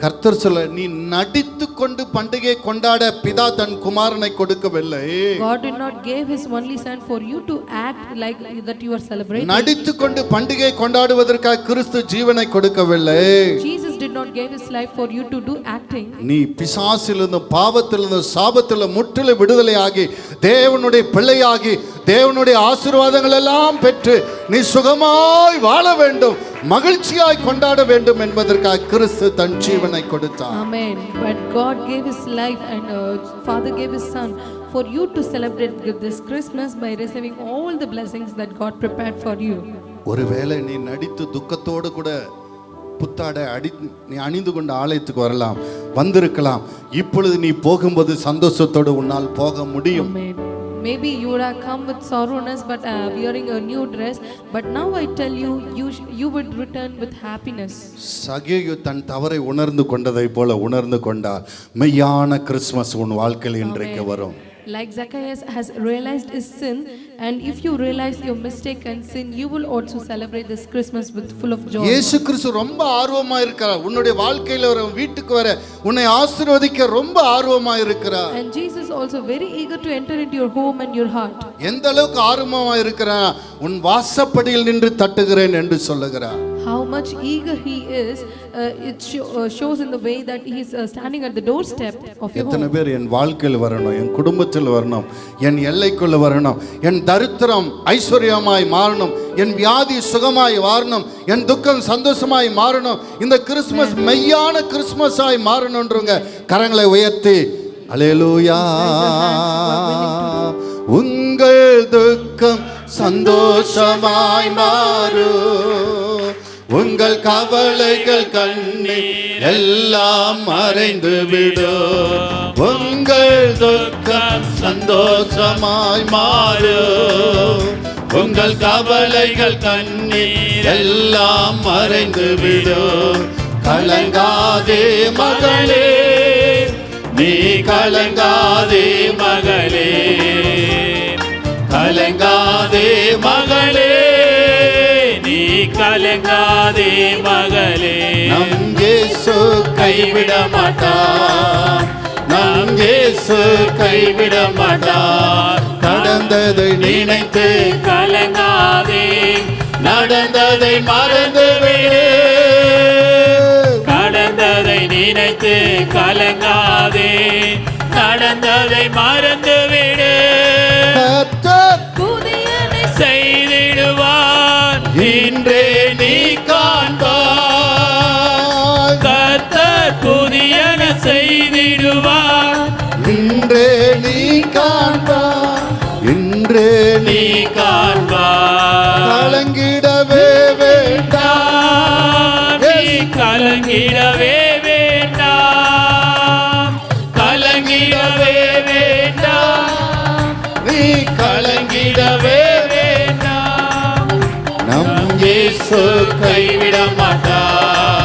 கர்த்தர் சொல்ல, நீ நடித்து கொண்டு பண்டிகை கொண்டாட பிதா தன் குமாரனை கொடுக்கவில்லை. God did not give his only son for you to act like that you are celebrating. நடித்து கொண்டு பண்டிகை கொண்டாடுவதற்காக கிறிஸ்து ஜீவனை கொடுக்கவில்லை. Jesus did not give his life for you to do acting. நீ பிசாசிலிருந்து பாவத்திலிருந்து சாபத்திலிருந்து முற்றிலும் விடுதலையாகி தேவனுடைய பிள்ளையாகி தேவனுடைய ஆசீர்வாதங்கள் எல்லாம் பெற்று நீ சுகமாய் வாழ வேண்டும், மகிழ்ச்சியாய் கொண்டாட வேண்டும் என்பதற்காக கிறிஸ்து தன் ஜீவனை கொடுத்தார். Amen. But God gave his life and Father gave his son for you to celebrate this Christmas by receiving all the blessings that God prepared for you. ஒருவேளை நீ நடித்து துக்கத்தோடு கூட புத்தாடை நீ அணிந்து கொண்டு ஆலயத்துக்கு வரலாம், வந்திருக்கலாம். இப்பொழுது நீ போகும்போது சந்தோஷத்தோடு உன்னால் போக முடியும். Amen. Maybe you would have come with sorrowness, but wearing a new dress. But now I tell you, you would return with happiness. சகேயு தன் தவறை உணர்ந்து கொண்டதை போல உணர்ந்து கொண்டால் மெய்யான கிறிஸ்மஸ் உன் வாழ்க்கையில் இன்றைக்கு வரும். Like Zacchaeus has realized his sin, and if you realize your mistake and sin, you will also celebrate this Christmas with full of joy. இயேசு கிறிஸ்து ரொம்ப ஆர்வமா இருக்கிறார். உன்னுடைய வாழ்க்கையில வர வீட்டுக்கு வர உன்னை ஆசீர்வதிக்க ரொம்ப ஆர்வமா இருக்கிறார். And Jesus also very eager to enter into your home and your heart. எந்த அளவுக்கு ஆர்வமா இருக்கிறார், உன் வாசப்படியில் நின்று தட்டுகிறேன் என்று சொல்லுகிறார். How much eager he is, it shows in the way that he is standing at the doorstep of your எத்தனை home. பேர் என் வாழ்க்கையில் வரணும், என் குடும்பத்தில் வரணும், என் எல்லைக்குள்ள வரணும், என் தரித்திரம் ஐஸ்வர்யமாய் மாறணும், என் வியாதி சுகமாய் மாறணும், என் துக்கம் சந்தோஷமாய் மாறணும், இந்த கிறிஸ்மஸ் மெய்யான கிறிஸ்மஸாய் மாறணும்ன்றவங்க கரங்களை உயர்த்தி அல்லேலூயா. உங்கள் துக்கம் சந்தோஷமாய் மாறும், உங்கள் கவலைகள் கண்ணீர் எல்லாம் மறைந்து விடும், உங்கள் துக்கம் சந்தோஷமாய் மாறும், உங்கள் கவலைகள் கண்ணீர் எல்லாம் மறைந்து விடும். கலங்காதே மகளே, நீ கலங்காதே மகளே, கலங்காதே மகளே, கலங்காதே மகளே. நம் இயேசு கைவிட மாட்டார், நம் இயேசு கைவிட மாட்டார். நடந்ததை நினைத்து கலங்காதே, நடந்ததை மறந்துவிடு, கடந்ததை நினைத்து கலங்காதே, நடந்ததை மறந்துவிடு. கர்த்தர் புதியனை செய்திடுவான் இன்றே நீ காண்பாய், கர்த்தர் புதியன செய்திடுவான் இன்றே நீ காண்பாய், இன்றே நீ நீ காண்பாய். கலங்கிடவே வேண்டாம், நீ கலங்கிடவே வேண்டாம், கலங்கிடவே வேண்டாம், நீ கலங்கிடவே வேண்டாம். நம் இயேசு கைவிட மாட்டார்,